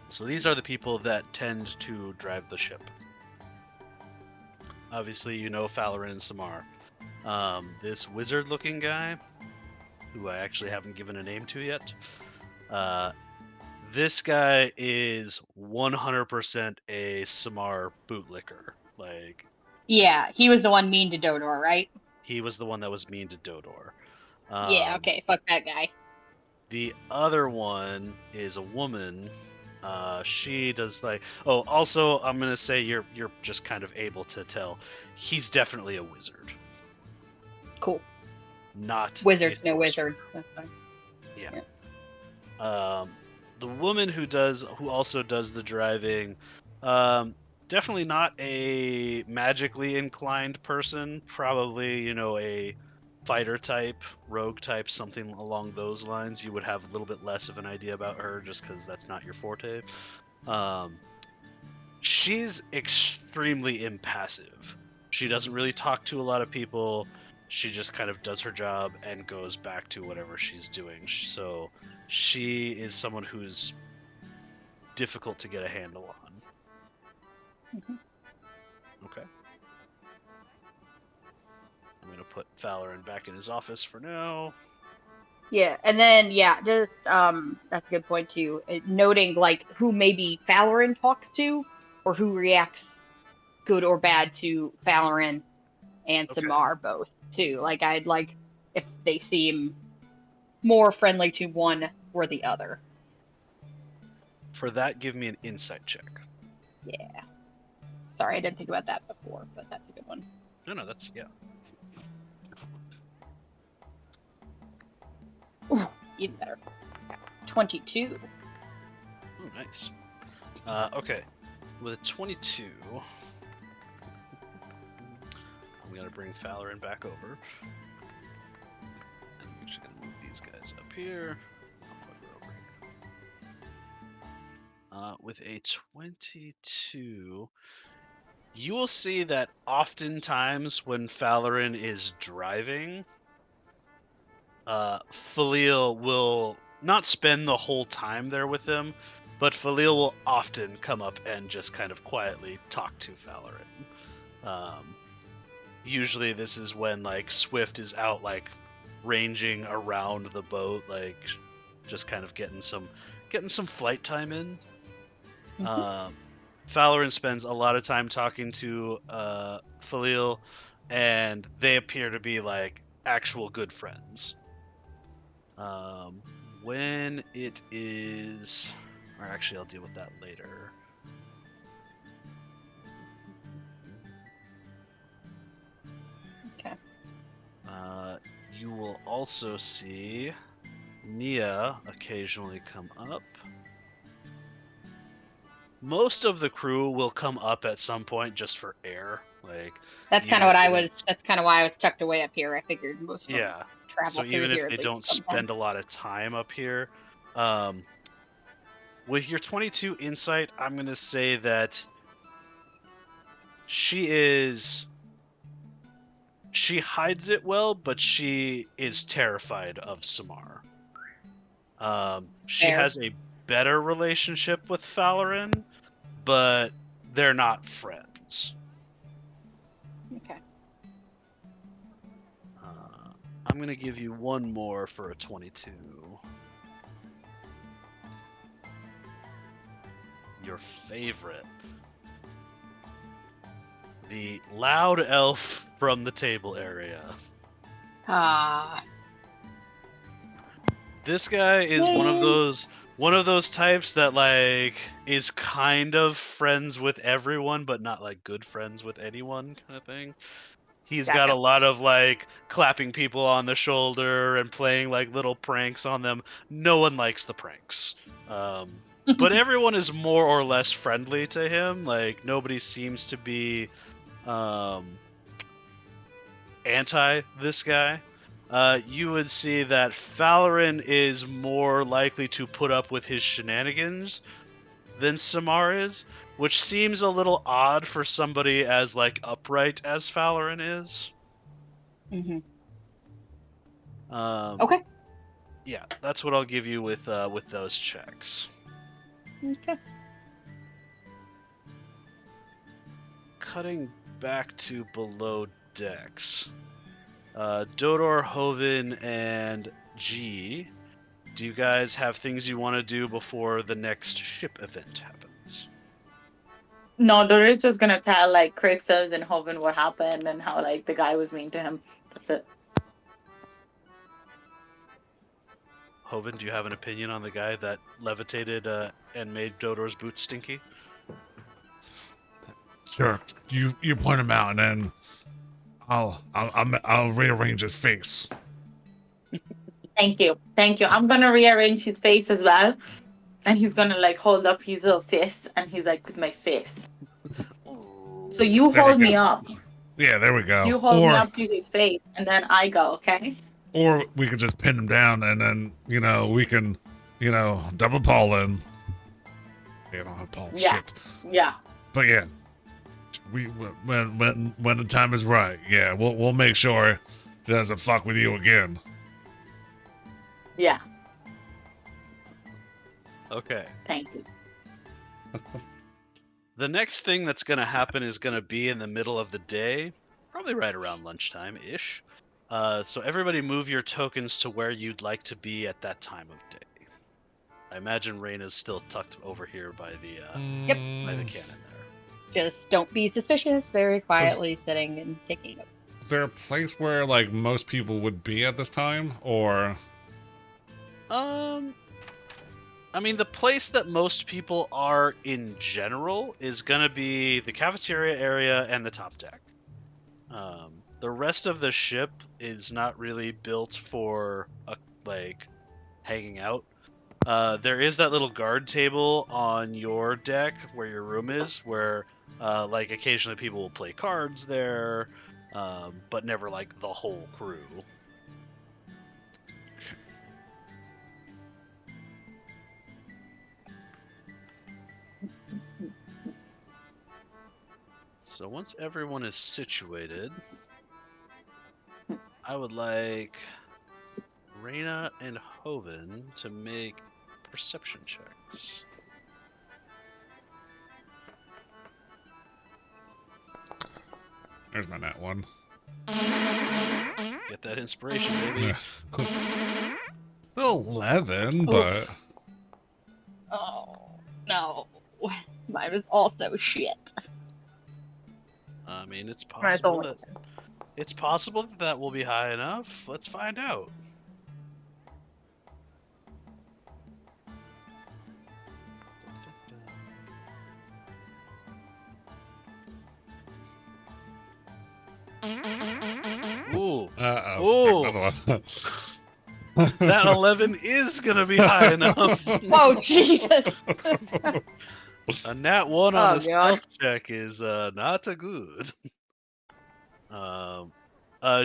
So these are the people that tend to drive the ship. Obviously, you know Falarin and Samar. This wizard-looking guy, who I actually haven't given a name to yet, this guy is 100% a Samar bootlicker. Yeah, he was the one mean to Dodor, right? He was the one that was mean to Dodor. Yeah, okay, fuck that guy. The other one is a woman. She does like. Oh, also, I'm gonna say you're just kind of able to tell. He's definitely a wizard, Cool. not a Wizards, no sorcerer. wizards. That's fine. Yeah. Yeah. The woman who also does the driving, um, definitely not a magically inclined person. Probably, a fighter type, rogue type, something along those lines. You would have a little bit less of an idea about her just because that's not your forte. Um, she's extremely impassive. She doesn't really talk to a lot of people. She just kind of does her job and goes back to whatever she's doing. So she is someone who's difficult to get a handle on. Mhm. Okay. I'm going to put Falarin back in his office for now. Yeah, and then just that's a good point too. Noting like who maybe Falarin talks to, or who reacts good or bad to Falarin and Okay. Samar both too. Like I'd like if they seem more friendly to one or the other. For that, give me an insight check. Yeah. Sorry, I didn't think about that before, but that's a good one. No, that's, yeah. Ooh, even better. 22. Oh, nice. Okay. With a 22, I'm going to bring Falarin back over. And I'm just going to move these guys up here. I'll put her over here. With a 22, you will see that oftentimes when Falarin is driving, Falil will not spend the whole time there with him, but Falil will often come up and just kind of quietly talk to Falarin. Usually this is when like Swift is out like ranging around the boat, like just kind of getting some flight time in. Mhm. Falarin spends a lot of time talking to Falil, and they appear to be like actual good friends. Um, when it is, or actually, I'll deal with that later. Okay. You will also see Nia occasionally come up. Most of the crew will come up at some point just for air, like That's kind even of what if they I don't. was. That's kind of why I was tucked away up here. I figured most of them Yeah. So travel through even if here they at least don't sometime. spend a lot of time up here, um, with your 22 insight, I'm gonna say that she is she hides it well, but she is terrified of Samar. She Fair. has a better relationship with Falarin, but they're not friends. Okay. I'm gonna give you one more for a 22. Your favorite, the loud elf from the table area. Ah. This guy is Man. one of those types that like is kind of friends with everyone but not like good friends with anyone kind of thing. He's got a Gotcha. lot of like clapping people on the shoulder and playing like little pranks on them. No one likes the pranks. But everyone is more or less friendly to him. Like nobody seems to be um anti this guy. You would see that Falarin is more likely to put up with his shenanigans than Samar is, which seems a little odd for somebody as like upright as Falarin is. Hmm. Um, Okay. yeah, that's what I'll give you with those checks. Okay. Cutting back to below decks. Dodor, Hoven, and G. Do you guys have things you want to do before the next ship event happens? No, Dora's just gonna tell like Crixus and Hoven what happened and how like the guy was mean to him. That's it. Hovind, do you have an opinion on the guy that levitated and made Dodor's boots stinky? Sure, you point him out, and then I'll rearrange his face. Thank you. I'm gonna rearrange his face as well. And he's gonna like hold up his little fist and he's like with my face. So you There we hold me go. up. Yeah, there we go. You hold me up to his face and then I go, okay? Or we could just pin him down, and then we can, double Paul in. Yeah, I don't have Paul. Yeah. Shit. Yeah. But yeah, when the time is right, yeah, we'll make sure he doesn't fuck with you again. Yeah. Okay. Thank you. The next thing that's going to happen is going to be in the middle of the day, probably right around lunchtime-ish. So everybody move your tokens to where you'd like to be at that time of day. I imagine Reyna's still tucked over here by the cannon there. Just don't be suspicious. Very quietly sitting and taking notes. Is there a place where like most people would be at this time, or? I mean, the place that most people are in general is gonna be the cafeteria area and the top deck. The rest of the ship is not really built for hanging out. There is that little guard table on your deck where your room is, where occasionally people will play cards there, but never like the whole crew. So once everyone is situated, I would like Reyna and Hoven to make perception checks. There's my nat one. Get that inspiration, baby. Still 11, Oof. but Oh, no. Mine was also shit. I mean, it's Mine's possible only that that will be high enough. Let's find out. Ooh. uh-oh. Another one. That 11 is gonna be high enough. Oh, Jesus. A nat 1 on Oh, a God. stealth check is not a good.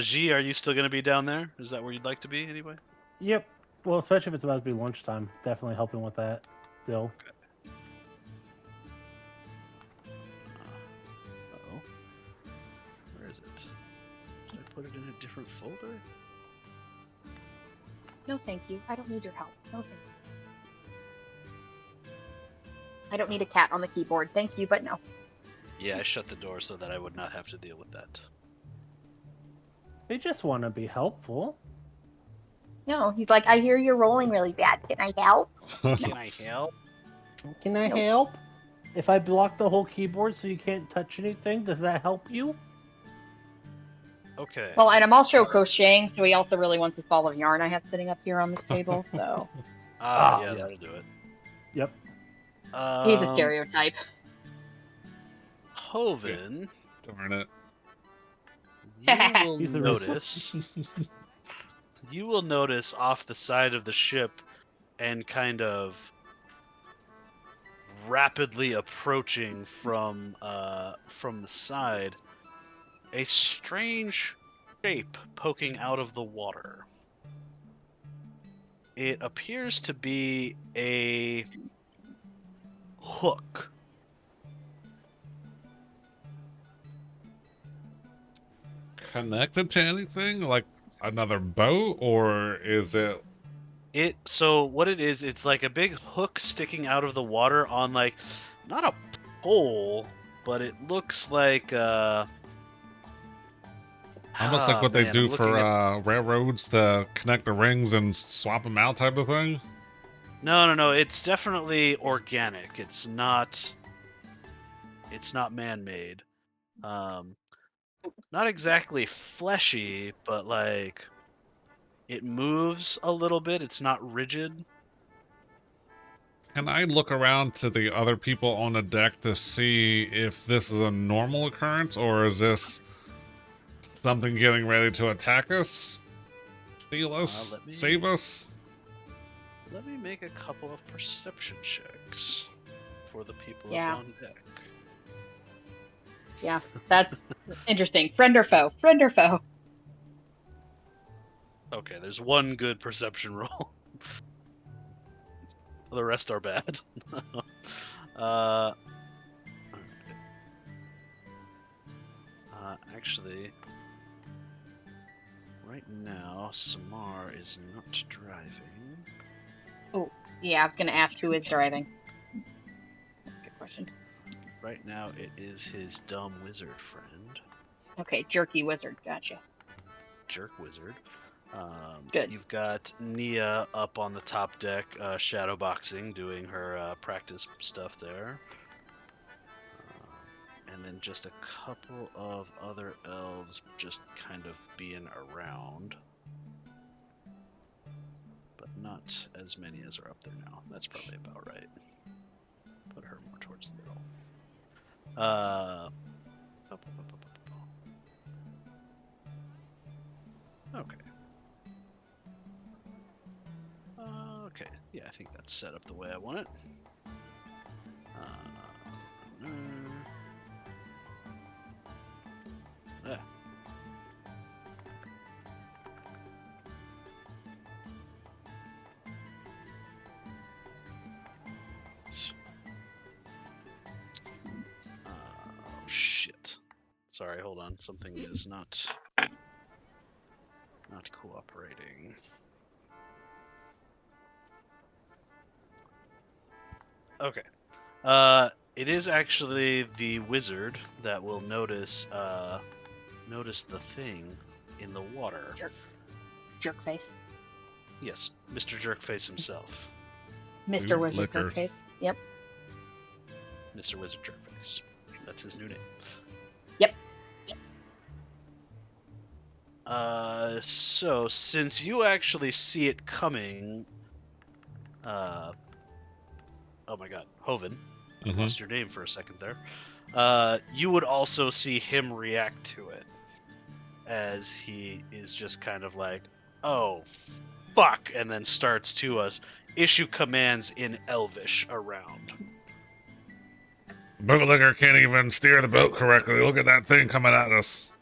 G, are you still gonna be down there? Is that where you'd like to be anyway? Yep. Well, especially if it's about to be lunchtime, definitely helping with that. Still. Uh-oh. Where is it? Did I put it in a different folder? No, thank you. I don't need your help. No, thank you. I don't need a cat on the keyboard. Thank you, but no. Yeah, I shut the door so that I would not have to deal with that. They just want to be helpful. No, he's like, I hear you're rolling really bad. Can I help? Can I help? Can I Nope. help? If I block the whole keyboard so you can't touch anything, does that help you? Okay. Well, and I'm also crocheting, so he also really wants his ball of yarn I have sitting up here on this table, so Yeah, yeah. that'll do it. Yep. he's a stereotype. Hoven, Darn it. you will He's a notice. You will notice off the side of the ship, and kind of rapidly approaching from the side, a strange shape poking out of the water. It appears to be a hook. Connected to anything? Like another boat? Or is it... So what it is, it's like a big hook sticking out of the water on like not a pole, but it looks like almost like what they man, do I'm for looking at- railroads to connect the rings and swap them out type of thing? No, it's definitely organic. It's not man-made. Not exactly fleshy, but like It moves a little bit. It's not rigid. Can I look around to the other people on the deck to see if this is a normal occurrence or is this something getting ready to attack us? Steal us? Let me- Save us? Let me make a couple of perception checks for the people Yeah. up on deck. Yeah, that's interesting. Friend or foe? Friend or foe? Okay, there's one good perception roll. The rest are bad. Alright. Actually, right now, Samar is not driving. Yeah, I was gonna ask who is driving. Good question. Right now, it is his dumb wizard friend, Okay, jerky wizard. Gotcha. Jerk Wizard. Good. You've got Nia up on the top deck, shadowboxing, doing her practice stuff there. And then just a couple of other elves just kind of being around. But not as many as are up there now. That's probably about right. Put her more towards the middle. Okay. Okay. Yeah, I think that's set up the way I want it. Yeah. Oh shit. Sorry, hold on. Something is not cooperating. Okay. It is actually the wizard that will notice the thing in the water. Jerk face. Yes, Mr. Jerkface himself. Mr. Ooh, Wizard liquor. jerk face. Yep. Mr. Wizard Jerkface. That's his new name. Yep. So since you actually see it coming, oh my god, Hoven, I Mhm. lost your name for a second there. You would also see him react to it as he is just kind of like, oh, fuck, and then starts to issue commands in Elvish around. Bootlegger can't even steer the boat correctly. Look at that thing coming at us.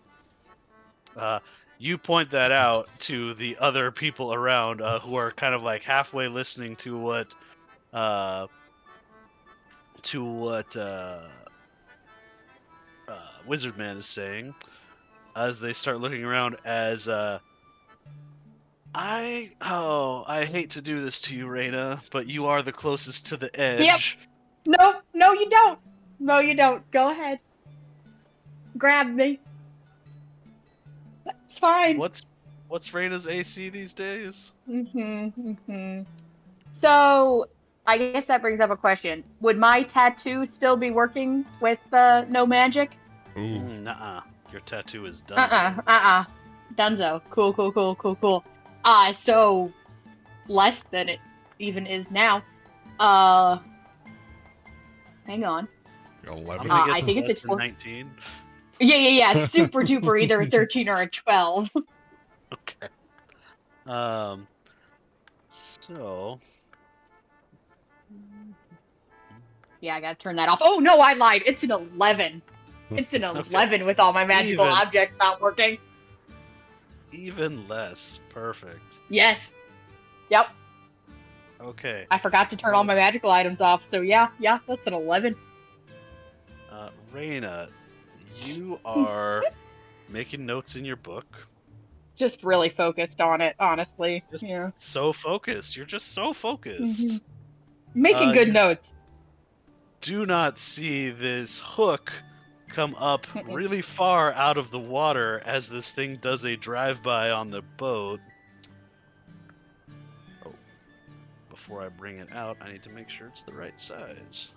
You point that out to the other people around who are kind of like halfway listening to what Wizardman is saying, as they start looking around as I hate to do this to you, Reyna, but you are the closest to the edge. No, no, you don't. No, you don't. Go ahead. Grab me. That's fine. What's Reyna's AC these days? So, I guess that brings up a question. Would my tattoo still be working with no magic? Ooh. Nuh-uh. Your tattoo is done. Dunzo. Cool. So less than it even is now. Hang on. 11. I'm gonna guess I think it's less a than 19. Yeah. Super duper, either a 13 or a 12. Okay. So. Yeah, I gotta turn that off. Oh no, I lied. It's an 11. It's an 11 with all my magical Even. objects not working. Even less. Perfect. Yes. Yep. Okay. I forgot to turn all my magical items off. So yeah, that's an 11. Reyna, you are making notes in your book. Just really focused on it, honestly. Just Yeah. so focused. You're just so focused. Mhm. Making good You notes. do not see this hook come up Mm-mm. really far out of the water as this thing does a drive-by on the boat. Oh, before I bring it out, I need to make sure it's the right size.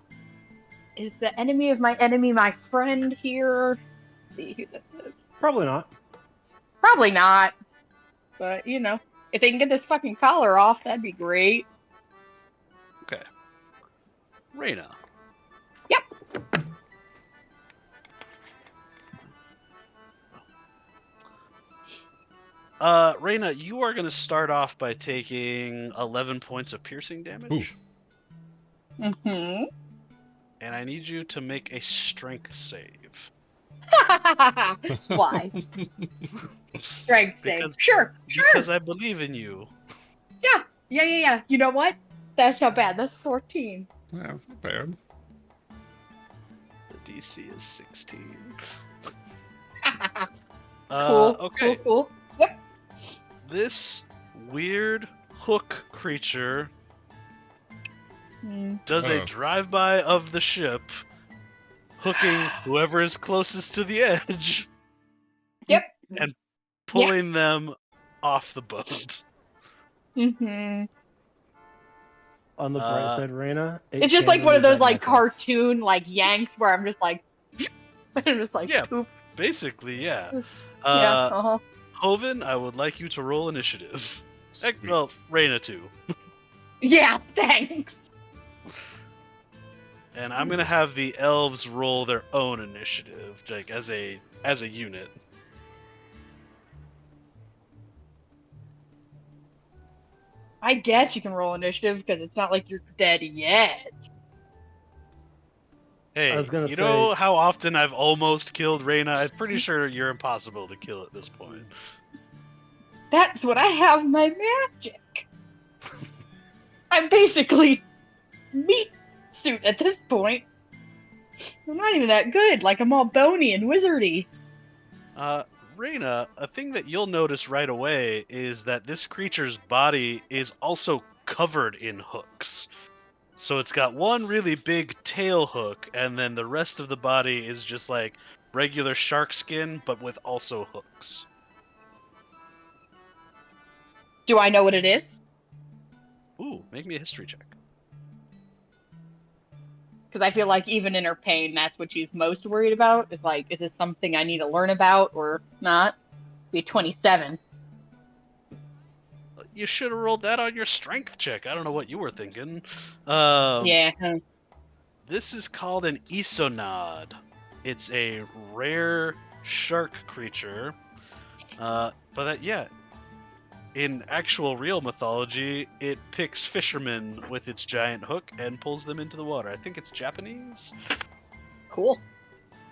Is the enemy of my enemy my friend here? Let's see who this is. Probably not. Probably not. But, you know. If they can get this fucking collar off, that'd be great. Okay. Reyna. Yep. Reyna, you are going to start off by taking 11 points of piercing damage. Mm-hmm. And I need you to make a strength save. Why? Strength save. Because Sure. because I believe in you. Yeah. You know what? That's not bad. That's 14. Yeah, that's not bad. The DC is 16. Cool. Okay. Cool. Yep. This weird hook creature Mm. does a drive-by of the ship, hooking whoever is closest to the edge Yep. and pulling them off the boat. Mm-hmm. On the bright side, Reyna, It's just can like one of remove those that like necklace. cartoon like yanks where I'm just like, I'm just like Yeah. poop. Basically, yeah. Yeah. Hoven, I would like you to roll initiative. Sweet. Well, Reyna too. Yeah. Thanks. And I'm gonna have the elves roll their own initiative, like as a unit. I guess you can roll initiative because it's not like you're dead yet. Hey, I was gonna you say- know how often I've almost killed Reyna? I'm pretty sure you're impossible to kill at this point. That's what I have my magic. I'm basically meat suit at this point. I'm not even that good. Like I'm all bony and wizardy. Reyna, a thing that you'll notice right away is that this creature's body is also covered in hooks. So it's got one really big tail hook, and then the rest of the body is just like regular shark skin, but with also hooks. Do I know what it is? Ooh, make me a history check. Because I feel like even in her pain, that's what she's most worried about. Is like, is this something I need to learn about or not? Be 27. You should have rolled that on your strength check. I don't know what you were thinking. Yeah. This is called an Isonade. It's a rare shark creature. In actual real mythology, it picks fishermen with its giant hook and pulls them into the water. I think it's Japanese. Cool.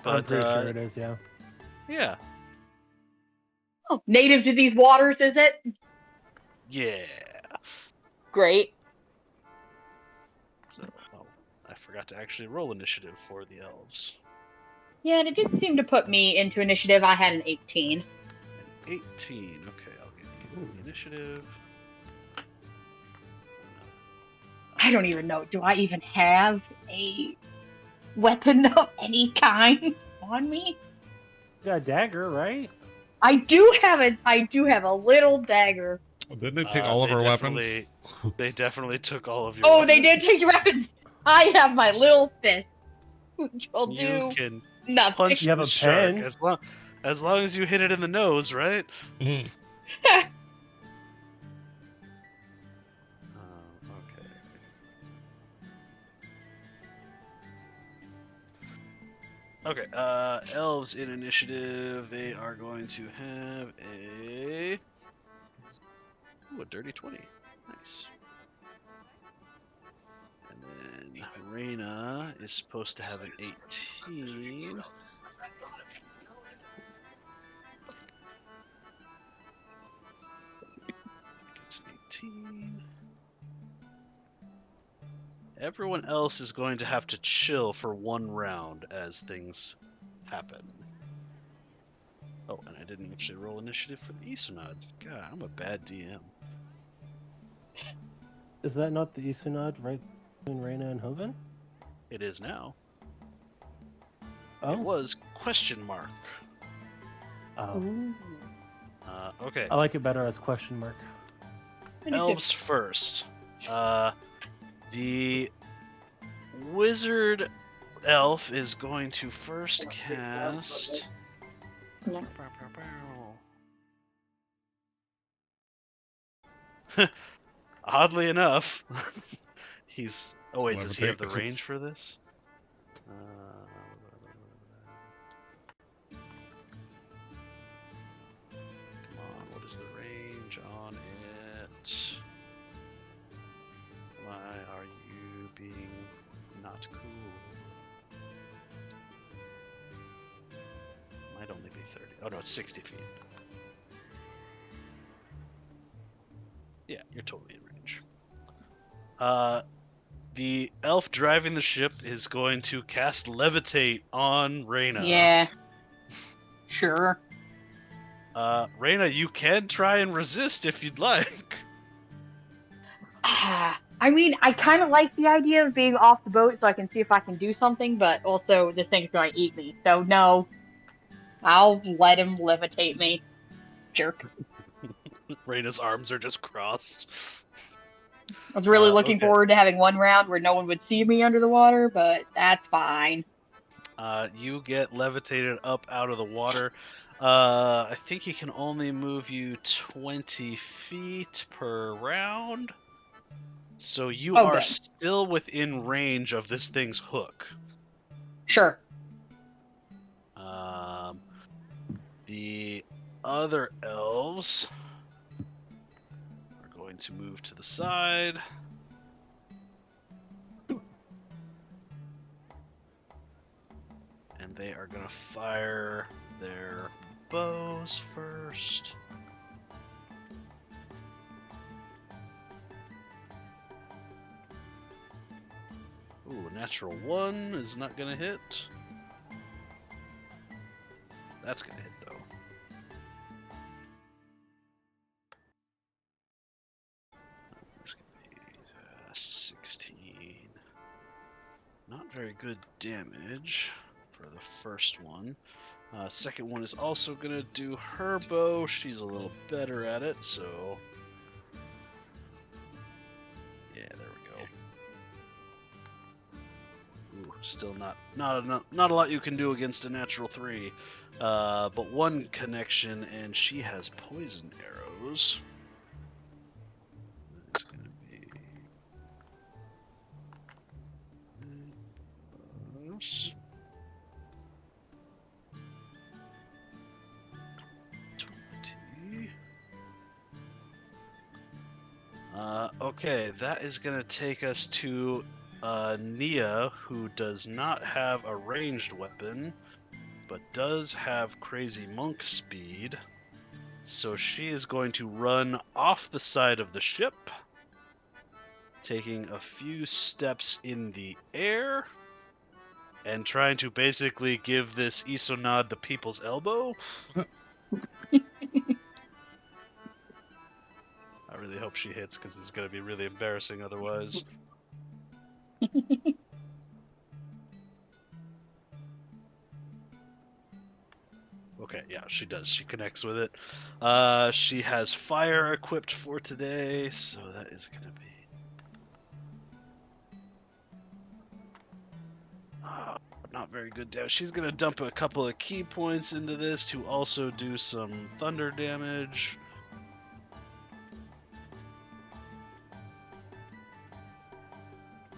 But I'm pretty sure it is, yeah. yeah. Oh, native to these waters, is it? Yeah. Great. So, I forgot to actually roll initiative for the elves. Yeah, and it didn't seem to put me into initiative. I had an 18. An 18. Okay, I'll give you the initiative. I don't even know. Do I even have a weapon of any kind on me? You got a dagger, right? I do have a little dagger. Didn't they take all of our weapons? They definitely took all of your Oh, weapons. they did take your weapons. I have my little fist, which will You do can nothing. punch You have the a shark pen. as long as you hit it in the nose, right? Mhm. Okay. Okay, elves in initiative, they are going to have a dirty 20. Nice. And then Reyna is supposed to have an 18. It's an 18. Everyone else is going to have to chill for one round as things happen. Oh, and I didn't actually roll initiative for the Isonade. God, I'm a bad DM. Is that not the Isonade right between Reyna and Hoven? It is now. Oh. It was question mark. Oh. Ooh. Okay. I like it better as question mark. Elves first. The wizard elf is going to first cast. Yeah. Oddly enough, he's. Oh wait, does he have the Levitate. range for this? Come on, what is the range on it? Why are you being not cool? Might only be 30. Oh no, it's 60 feet. Yeah, you're totally in range. The elf driving the ship is going to cast Levitate on Reyna. Yeah. Sure. Reyna, you can try and resist if you'd like. I mean, I kind of like the idea of being off the boat so I can see if I can do something, but also this thing's going to eat me. So no, I'll let him levitate me. Jerk. Reyna's arms are just crossed. I was really looking Okay. forward to having one round where no one would see me under the water, but that's fine. You get levitated up out of the water. I think he can only move you 20 feet per round. So you are Okay. still within range of this thing's hook. Sure. The other elves are going to move to the side. And they are going to fire their bows first. Ooh, a natural 1 is not going to hit. That's going to hit, though. It's going to be 16. Not very good damage for the first one. Second one is also going to do her bow. She's a little better at it, so... Yeah, there we go. Ooh, still not a lot you can do against a natural 3. But one connection, and she has poison arrows. It's going to be... Okay, that is going to take us to Nia, who does not have a ranged weapon, but does have crazy monk speed. So she is going to run off the side of the ship, taking a few steps in the air, and trying to basically give this Isonade the people's elbow. I really hope she hits, because it's going to be really embarrassing otherwise. Okay, yeah, she does. She connects with it. She has fire equipped for today, so that is going to be... not very good damage. She's going to dump a couple of key points into this to also do some thunder damage.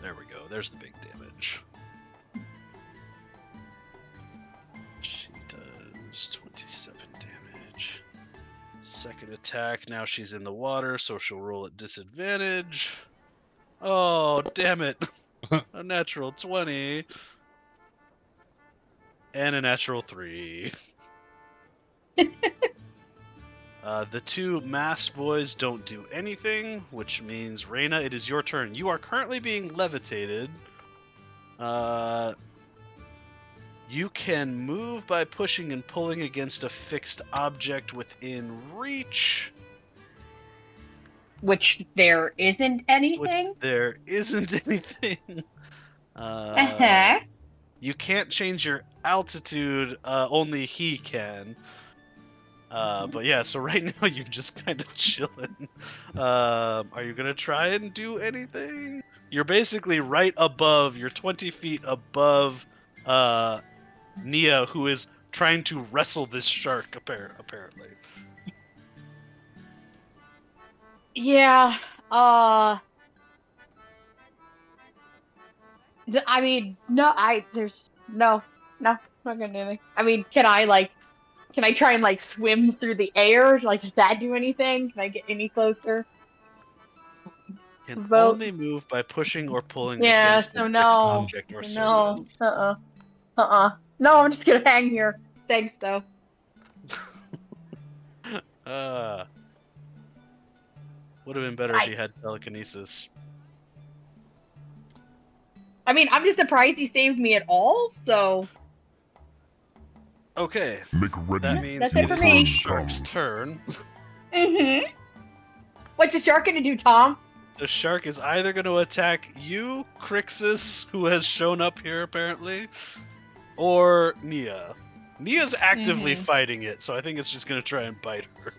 There we go. There's the big damage. She does 27 damage. Second attack. Now she's in the water, so she'll roll at disadvantage. Oh, damn it. A natural 20. And a natural 3. The two masked boys don't do anything, which means, Reyna, it is your turn. You are currently being levitated. You can move by pushing and pulling against a fixed object within reach. Which there isn't anything. There isn't anything. Uh-huh. You can't change your altitude, only he can. But yeah, so right now you're just kind of chilling. Are you gonna try and do anything? You're basically right above, you're 20 feet above Nia, who is trying to wrestle this shark, apparently. Yeah. I mean, no. There's no. Not gonna do anything. I mean, can I try and like swim through the air? Like, does that do anything? Can I get any closer? Can Vote. only move by pushing or pulling Yeah. against a So fixed no. object or No. surface. No, I'm just gonna hang here. Thanks though. Uh, would have been better if I he had telekinesis. I mean, I'm just surprised he saved me at all. So Okay, Make ready that yeah, means that's it it for is the me. shark's comes. turn. Mm-hmm. What's the shark gonna do, Tom? The shark is either going to attack you, Crixus, who has shown up here apparently, or Nia. Nia's actively Mhm. fighting it, so I think it's just going to try and bite her.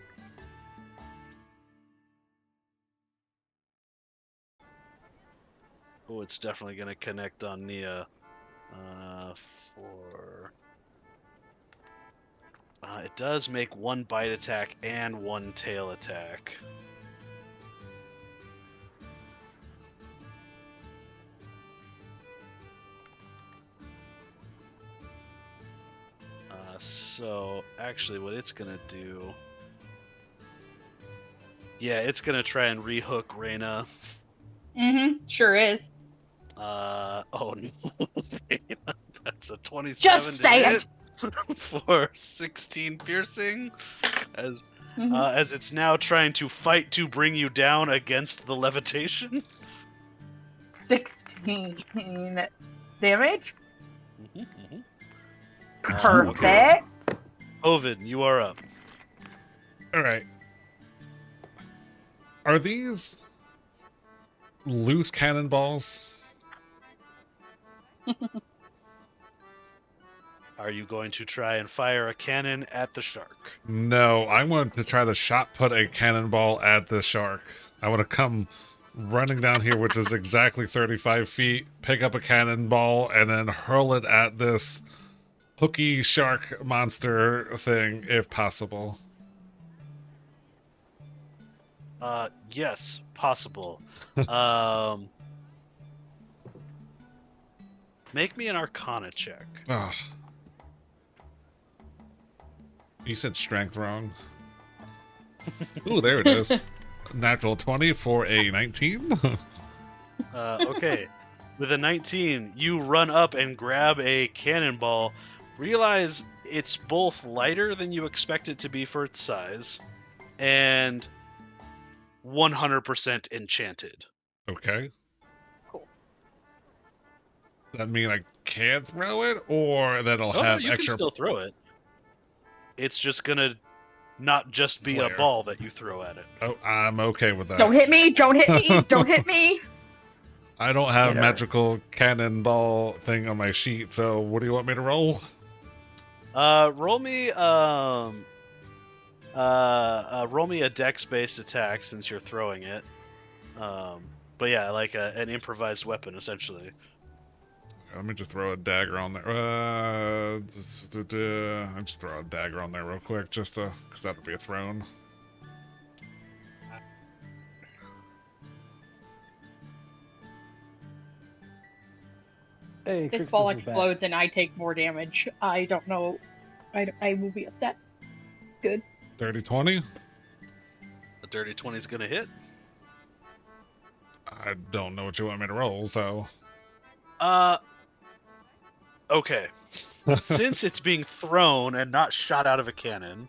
Oh, it's definitely going to connect on Nia. For it does make one bite attack and one tail attack. So actually, what it's gonna do? Yeah, it's gonna try and rehook Reyna. Mm-hmm. Sure is. Oh no, that's a 27 Just to say hit it. for 16 piercing, as Mm-hmm. as it's now trying to fight to bring you down against the levitation. 16 damage. Okay, Perfect. Ovid, you are up. All right. Are these loose cannonballs? Are you going to try and fire a cannon at the shark? No, I want to try to shot put a cannonball at the shark. I want to come running down here, which is exactly 35 feet, pick up a cannonball, and then hurl it at this hooky shark monster thing, if possible. Yes, possible. Um, make me an Arcana check. Ugh. You said strength wrong. Ooh, there it is. Natural 20 for a 19. Okay. With a 19, you run up and grab a cannonball. Realize it's both lighter than you expect it to be for its size, and 100% enchanted. Okay. Cool. Does that mean I can't throw it, or that it'll Oh no, have you can extra still throw it. It's just gonna not just be a flare? ball that you throw at it. Oh, I'm okay with Don't that. hit me. Don't hit me. Don't hit me. I don't have Get her. magical cannonball thing on my sheet, so what do you want me to roll? Roll me roll me a dex-based attack since you're throwing it. But yeah, like an improvised weapon essentially. Let me just throw a dagger on there. I'll just throw a dagger on there real quick, just to, because that would be a throne. Hey, This Crixus ball is back. explodes and I take more damage. I don't know. I will be upset. Good. Dirty 20? A dirty 20 is gonna hit. I don't know what you want me to roll, so. Okay. Since it's being thrown and not shot out of a cannon,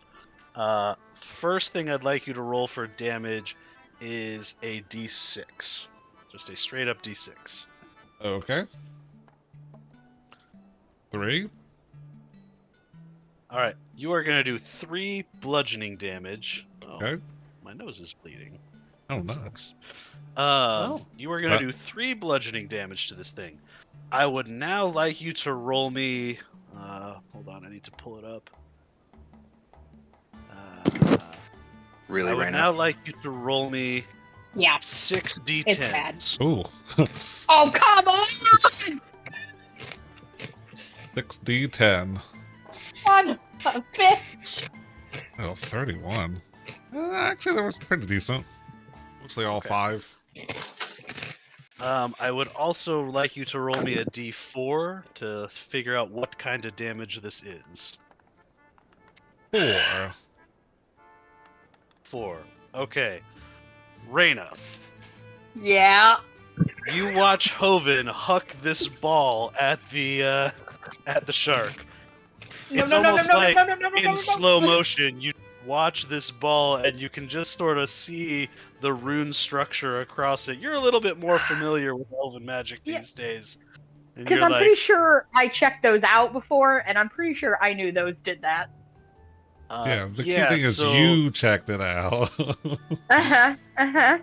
first thing I'd like you to roll for damage is a d6. Just a straight up d6. Okay. 3. All right, you are gonna do 3 bludgeoning damage. Oh, Okay. my nose is bleeding. Oh, That no. sucks. Oh. You are gonna That- do 3 bludgeoning damage to this thing. I would now like you to roll me. Hold on, I need to pull it up. Really, I would Reyna? now like you to roll me Yeah. 6 It's bad. d10s. Ooh. Oh, come on! 6d10. Son of a bitch. Oh, 31. Actually, that was pretty decent. Mostly all Okay. 5s. I would also like you to roll me a d4 to figure out what kind of damage this is. 4. 4. Okay. Reyna, Yeah. you watch Hoven huck this ball at the shark. No, It's no, no, no, almost no, no, like no, no, no, no, in no, slow no. motion. You watch this ball, and you can just sort of see the rune structure across it. You're a little bit more familiar with elven magic Yeah. these days, and Because you're I'm pretty like, sure I checked those out before, and I'm pretty sure I knew those did that. Yeah, the key yeah. thing is So, you checked it out. Uh-huh. Uh-huh.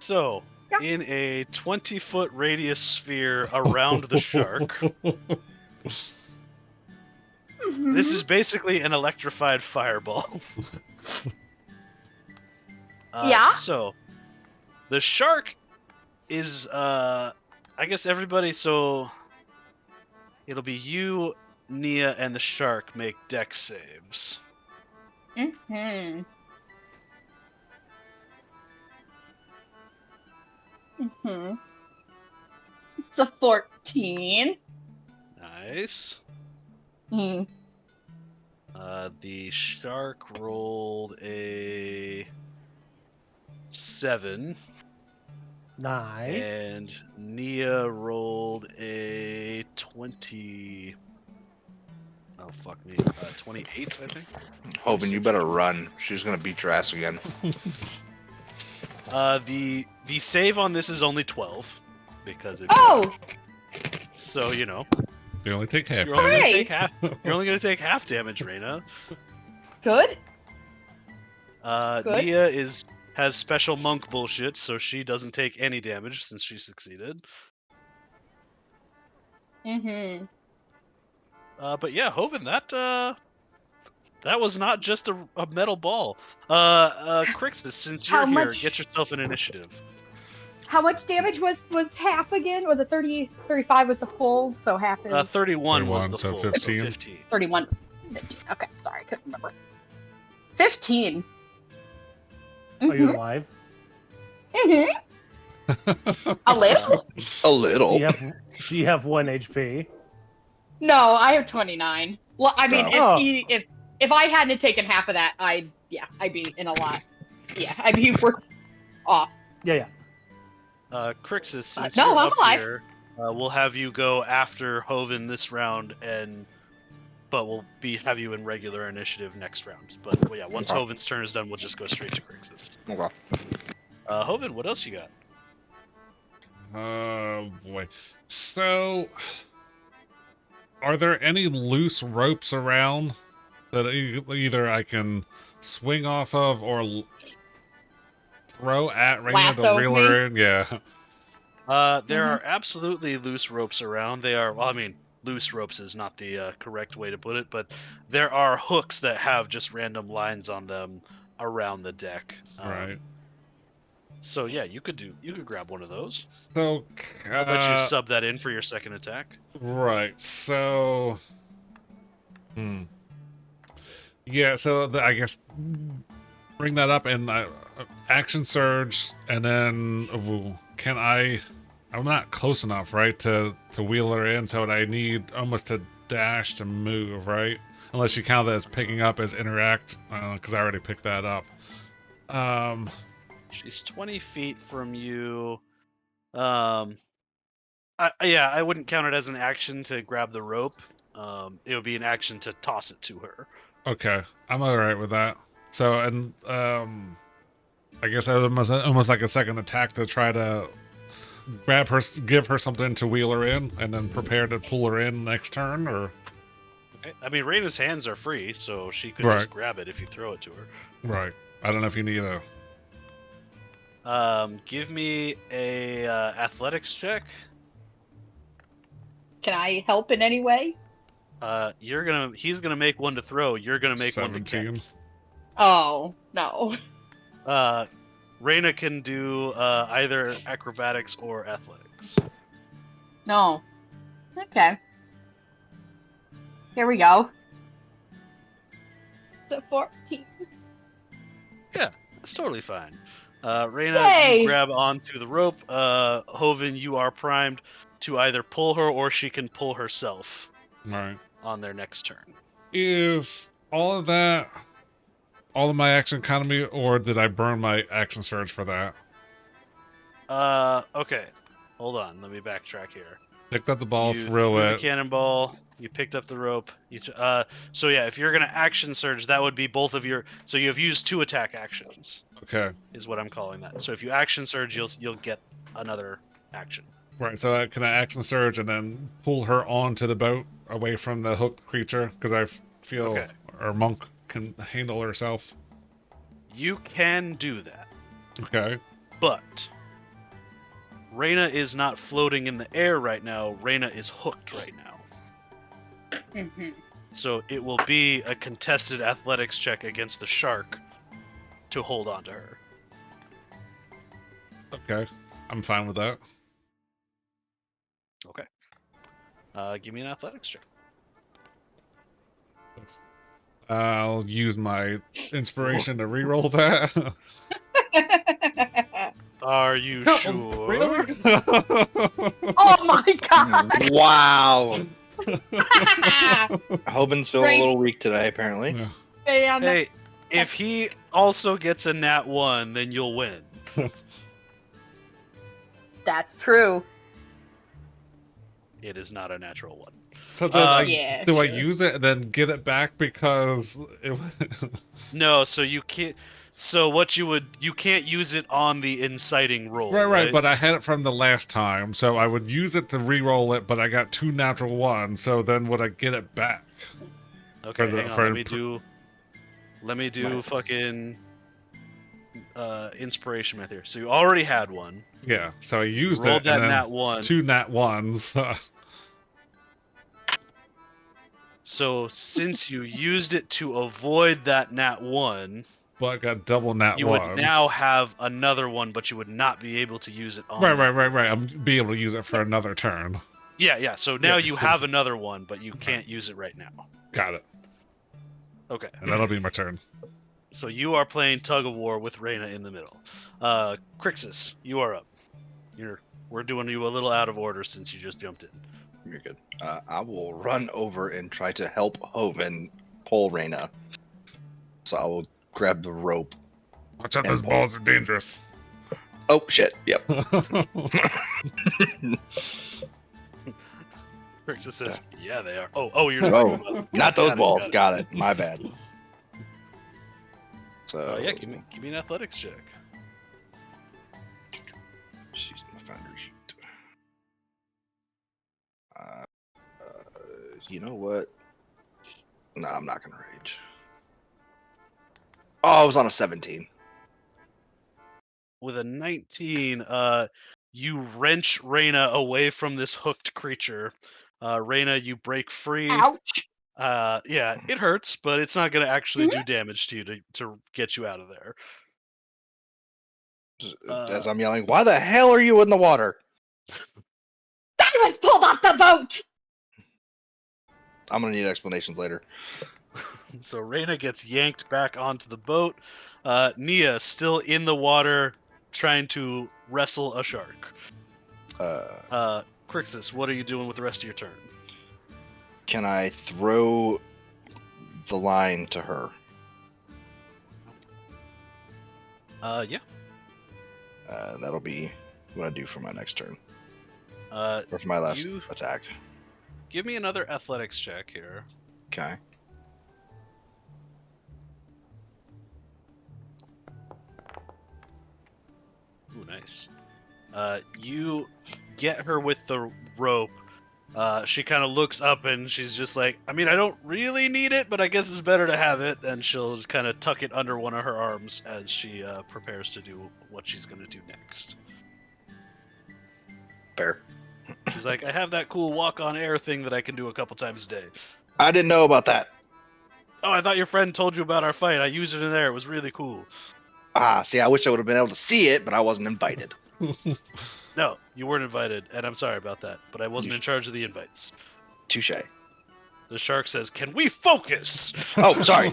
so Yeah. in a 20-foot radius sphere around the shark, this is basically an electrified fireball. Yeah. So the shark is I guess everybody, so it'll be you, Nia, and the shark make dex saves. Mm-hmm. Mm-hmm. It's a 14. Nice. Mm. The shark rolled a 7, Nice. and Nia rolled a 20. Oh fuck me, 28, I think. Hoven, you 26 or better 20. run. She's gonna beat your ass again. The save on this is only 12 because it's Oh, so You only take half you're only gonna damage. take Hey. half. You're only gonna take half damage, Reyna. good. Good. Nia has special monk bullshit, so she doesn't take any damage since she succeeded. Mm-hmm. But yeah, Hoven, that was not just a metal ball. Crixus, since How you're here, get much yourself an initiative. how much damage was half again? Was it 30, 35 was the full, so half is 31 was 31, the so full, so 15. 15. 31. 15. Okay, sorry, I couldn't remember. 15. Are you Mhm. alive? Mhm. A little? A little. Do you have 1 HP? No, I have 29. Well, I mean, Oh. if I hadn't taken half of that, I'd be in a lot. Yeah, I'd be worse off. Yeah. Crixus, since no, you're I'm up alive. here, we'll have you go after Hoven this round, but we'll have you in regular initiative next round. But well, yeah, once Okay. Hoven's turn is done, we'll just go straight to Crixus. Okay. Hoven, what else you got? Oh boy. So, are there any loose ropes around that either I can swing off of or throw at Raina to Lasso reel me? her in? Yeah. There are absolutely loose ropes around. They are, well, I mean, loose ropes is not the correct way to put it, but there are hooks that have just random lines on them around the deck. Right. So yeah, you could grab one of those. So, I'll let you sub that in for your second attack. right. So, yeah. So I guess bring that up and action surge, and then can I? I'm not close enough, right, to wheel her in. So I need almost a dash to move, right? Unless you count that as picking up as interact, because I already picked that up. She's 20 feet from you. I wouldn't count it as an action to grab the rope. It would be an action to toss it to her. Okay, I'm all right with that. So, and I guess that was almost like a second attack to try to grab her, give her something to wheel her in, and then prepare to pull her in next turn, or Okay. I mean, Raina's hands are free, so she could Right. just grab it if you throw it to her. right. I don't know if you need a. Give me a athletics check. Can I help in any way? He's gonna make one to throw. You're gonna make one to 17. catch. Oh, no. Raina can do either acrobatics or athletics. No. Okay. Here we go. So 14. That's totally fine. Reyna, Yay! you grab onto the rope. Hoven, you are primed to either pull her or she can pull herself All right. on their next turn. Is all of that all of my action economy, or did I burn my action surge for that? Okay. Hold on. Let me backtrack here. Picked up the ball, You threw threw the it. cannonball. You picked up the rope. So yeah, if you're gonna action surge, that would be both of your. So you have used 2 attack actions, Okay. is what I'm calling that. So if you action surge, you'll get another action. Right, so can I action surge and then pull her onto the boat away from the hooked creature? Because I feel Okay. our monk can handle herself. You can do that, Okay. but Reyna is not floating in the air right now. Reyna is hooked right now. Mhm. So it will be a contested athletics check against the shark to hold on to her. Okay. I'm fine with that. Okay. Give me an athletics check. I'll use my inspiration to reroll that. Are you No, sure? really? Oh my god! Wow. Hoban's feeling Great. a little weak today, apparently. Yeah. Man. Hey, if he also gets a nat 1, then you'll win. That's true. It is not a natural 1. So then Yeah, do I sure. use it and then get it back because it No, so you can't. So what you can't use it on the inciting roll, right, but I had it from the last time, so I would use it to re-roll it, but I got 2 natural ones, so then would I get it back? Okay, For the- hang on. for- Let me do Right. fucking inspiration math here. So you already had one. Yeah, so I You used rolled it, and that then nat 1. 2 nat ones. So since you used it to avoid that nat 1, but I got double nat you ones. would now have another one, but you would not be able to use it on. Right. I'm be able to use it for another turn. Yeah. So now Yeah, you so- have another one, but you can't use it right now. Got it. Okay. And that'll be my turn. So you are playing tug of war with Reyna in the middle. Crixus, you are up. We're doing you a little out of order since you just jumped in. You're good. I will run over and try to help Hoban pull Reyna. So I will grab the rope. Watch out, And those pull. balls are dangerous. Oh, shit. Yep. Crixus says, "Yeah, they are." Oh, you're talking Oh, about not those got it, balls. got it. Got it. My bad. So Yeah, give me an athletics check. She's my foundry sheet. You know what? No, I'm not gonna rage. Oh, I was on a 17. With a 19, you wrench Reyna away from this hooked creature. Reyna, you break free. Ouch! Yeah, it hurts, but it's not going to actually do damage to you to get you out of there. As I'm yelling, why the hell are you in the water? I was pulled off the boat! I'm gonna need explanations later. So Reyna gets yanked back onto the boat. Nia still in the water, trying to wrestle a shark. Crixus, what are you doing with the rest of your turn? Can I throw the line to her? Yeah. That'll be what I do for my next turn. Or Or for my last you- attack. Give me another athletics check here. Okay. Ooh, nice. You get her with the rope. She kind of looks up and she's just like, I mean, I don't really need it, but I guess it's better to have it. And she'll kind of tuck it under one of her arms as she prepares to do what she's going to do next. Fair. She's like, I have that cool walk on air thing that I can do a couple times a day. I didn't know about that. Oh, I thought your friend told you about our fight. I used it in there. It was really cool. See, I wish I would have been able to see it, but I wasn't invited. No, you weren't invited, and I'm sorry about that, but I wasn't in charge of the invites. Touche. The shark says, "Can we focus?" Oh, sorry.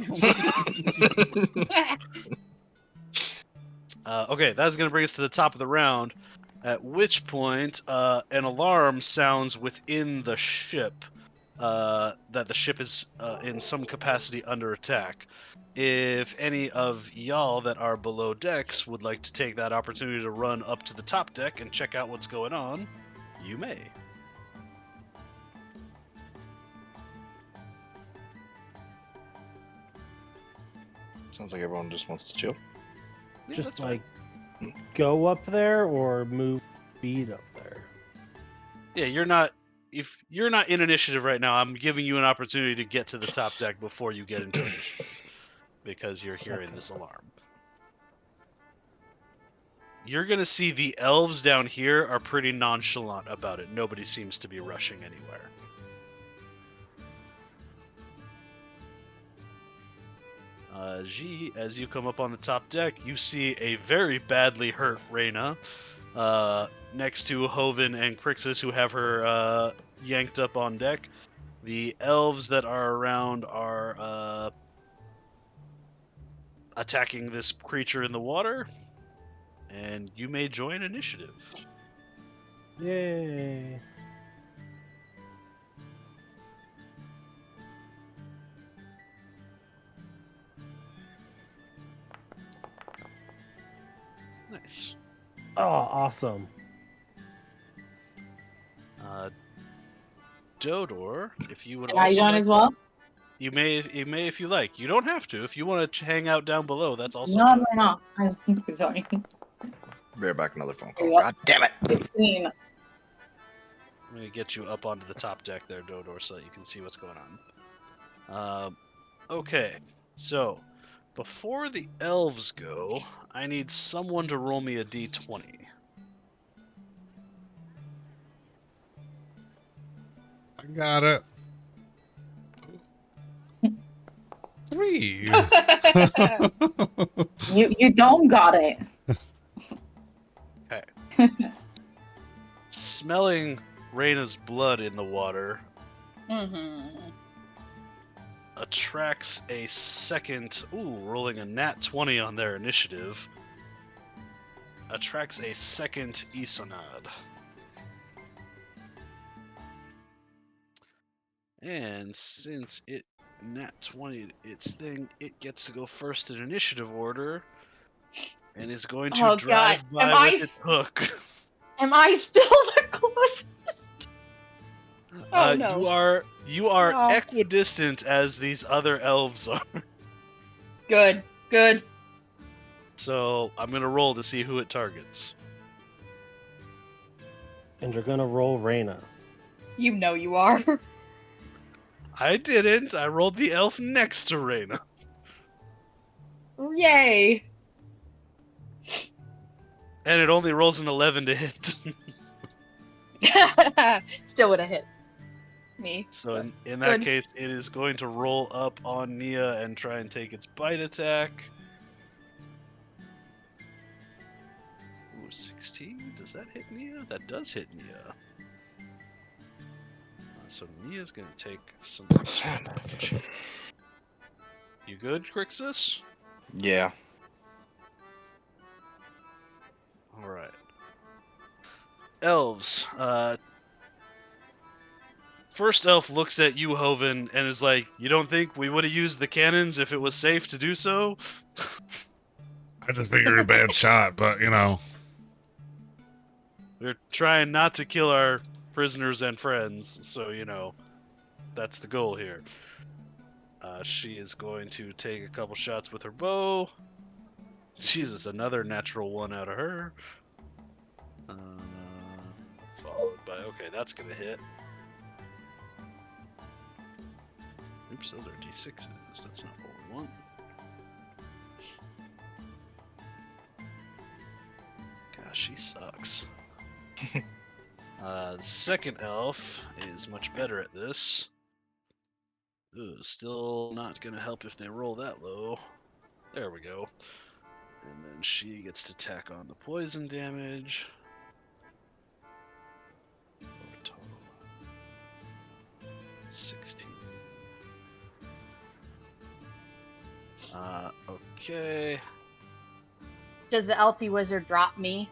Okay, that's going to bring us to the top of the round. At which point, an alarm sounds within the ship that the ship is in some capacity under attack. If any of y'all that are below decks would like to take that opportunity to run up to the top deck and check out what's going on, you may. Sounds like everyone just wants to chill. Yeah, Just that's fine. like go up there or move feet up there. Yeah, you're not. If you're not in initiative right now, I'm giving you an opportunity to get to the top deck before you get into initiative, because you're hearing Okay. this alarm. You're gonna see the elves down here are pretty nonchalant about it. Nobody seems to be rushing anywhere. G, as you come up on the top deck, you see a very badly hurt Reyna next to Hoven and Crixus, who have her yanked up on deck. The elves that are around are attacking this creature in the water, and you may join initiative. Yay. Nice. Oh, awesome. Dodor, if you would Can I also join like, as well? you may if you like. You don't have to. If you want to hang out down below, that's also No, fine. no, no. I'm joining. Bear back another phone There call. you go. God damn it! 16. Let me get you up onto the top deck there, Dodor, so that you can see what's going on. Okay, so before the elves go, I need someone to roll me a d20. I got it. 3. You don't got it. Smelling Reyna's blood in the water Mm-hmm. attracts a second. Ooh, rolling a nat 20 on their initiative. Attracts a second Isonade. And since it nat 20 its thing, it gets to go first in initiative order and is going to Oh God, drive by with its hook. am I still the closest? Oh no. You are No. equidistant as these other elves are. Good. Good. So I'm gonna roll to see who it targets. And you're gonna roll Reyna. You know you are. I didn't. I rolled the elf next to Reyna. Yay. And it only rolls an 11 to hit. Still would have hit me. So but in that good. case, it is going to roll up on Nia and try and take its bite attack. Ooh, 16? Does that hit Nia? That does hit Nia. So Nia's going to take some damage. You good, Crixus? Yeah. Alright. Elves. First elf looks at you, Hoven, and is like, you don't think we would have used the cannons if it was safe to do so? I just figured a bad shot, but you know. We're trying not to kill our prisoners and friends, so, you know, that's the goal here. She is going to take a couple shots with her bow. Jesus, another natural one out of her. Followed by, okay, that's going to hit. Oops, those are d6s. That's not what we want. Gosh, she sucks. The second elf is much better at this. Ooh, still not going to help if they roll that low. There we go. And then she gets to tack on the poison damage. For a total of 16. Okay. Does the elfie wizard drop me?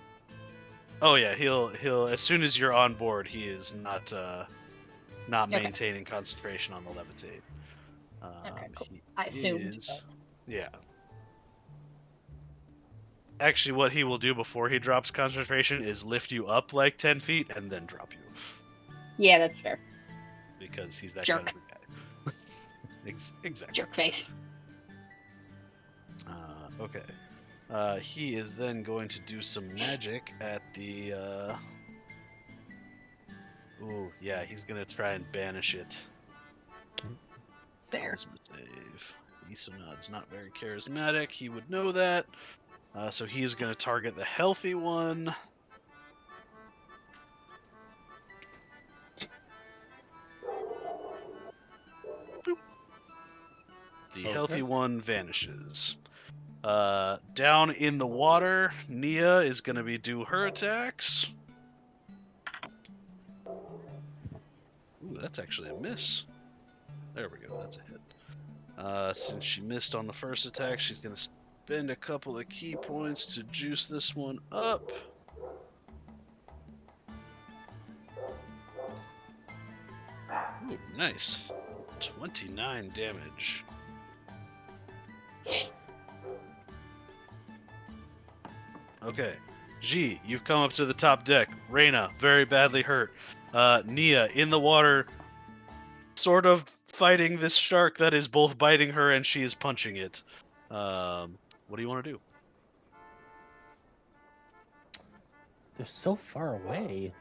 Oh yeah, he'll as soon as you're on board, he is not Okay. maintaining concentration on the levitate. Okay, cool. He I assumed. is, yeah. Actually, what he will do before he drops concentration is lift you up like 10 feet and then drop you, Yeah, that's fair. because he's that Jerk. kind of a guy. Exactly. Jerk face. Okay. He is then going to do some magic at the. Ooh, yeah, he's gonna try and banish it. Fair. Charisma save. Isonade's not very charismatic. He would know that. So he is going to target the healthy one. Boop. The healthy one vanishes. Down in the water, Nia is going to do her attacks. Ooh, that's actually a miss. There we go. That's a hit. Since she missed on the first attack, she's going to spend a couple of key points to juice this one up. Ooh, nice. 29 damage. Okay. G, you've come up to the top deck. Reyna, very badly hurt. Nia, in the water, sort of fighting this shark that is both biting her and she is punching it. What do you want to do? They're so far away.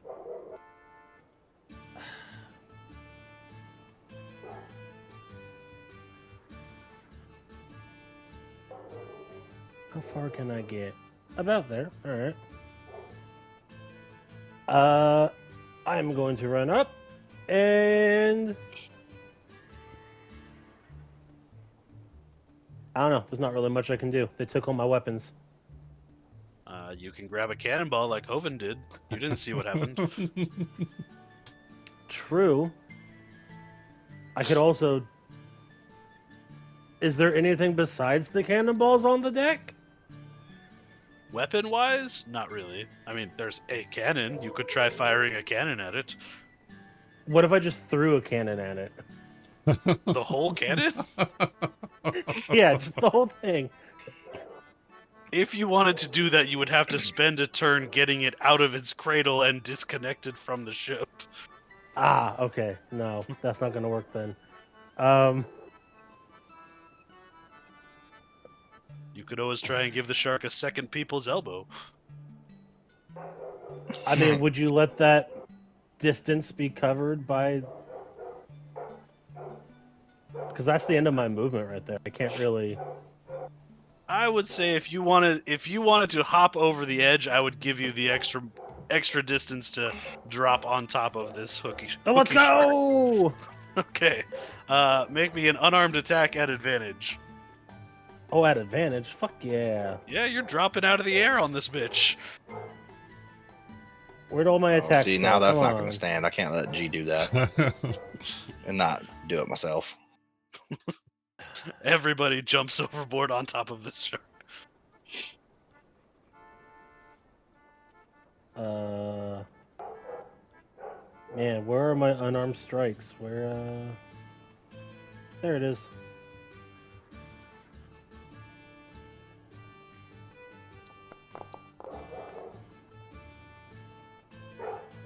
How far can I get? About there. All right. I'm going to run up and I don't know. There's not really much I can do. They took all my weapons. You can grab a cannonball like Hoven did. You didn't see what happened. True. I could also. Is there anything besides the cannonballs on the deck? Weapon-wise, not really. I mean, there's a cannon. You could try firing a cannon at it. What if I just threw a cannon at it? The whole cannon? Yeah, just the whole thing. If you wanted to do that, you would have to spend a turn getting it out of its cradle and disconnected from the ship. Ah, okay. No, that's not going to work then. You could always try and give the shark a second people's elbow. I mean, would you let that distance be covered by? Because that's the end of my movement right there. I can't really. I would say if you wanted to hop over the edge, I would give you the extra distance to drop on top of this hooky Let's shark. go! Okay. Make me an unarmed attack at advantage. Oh, at advantage? Fuck yeah! Yeah, you're dropping out of the air on this bitch. Where'd all my attacks See, go? now that's Come not on. going to stand. I can't let G do that and not do it myself. Everybody jumps overboard on top of this shark. Man, where are my unarmed strikes? Where, There it is.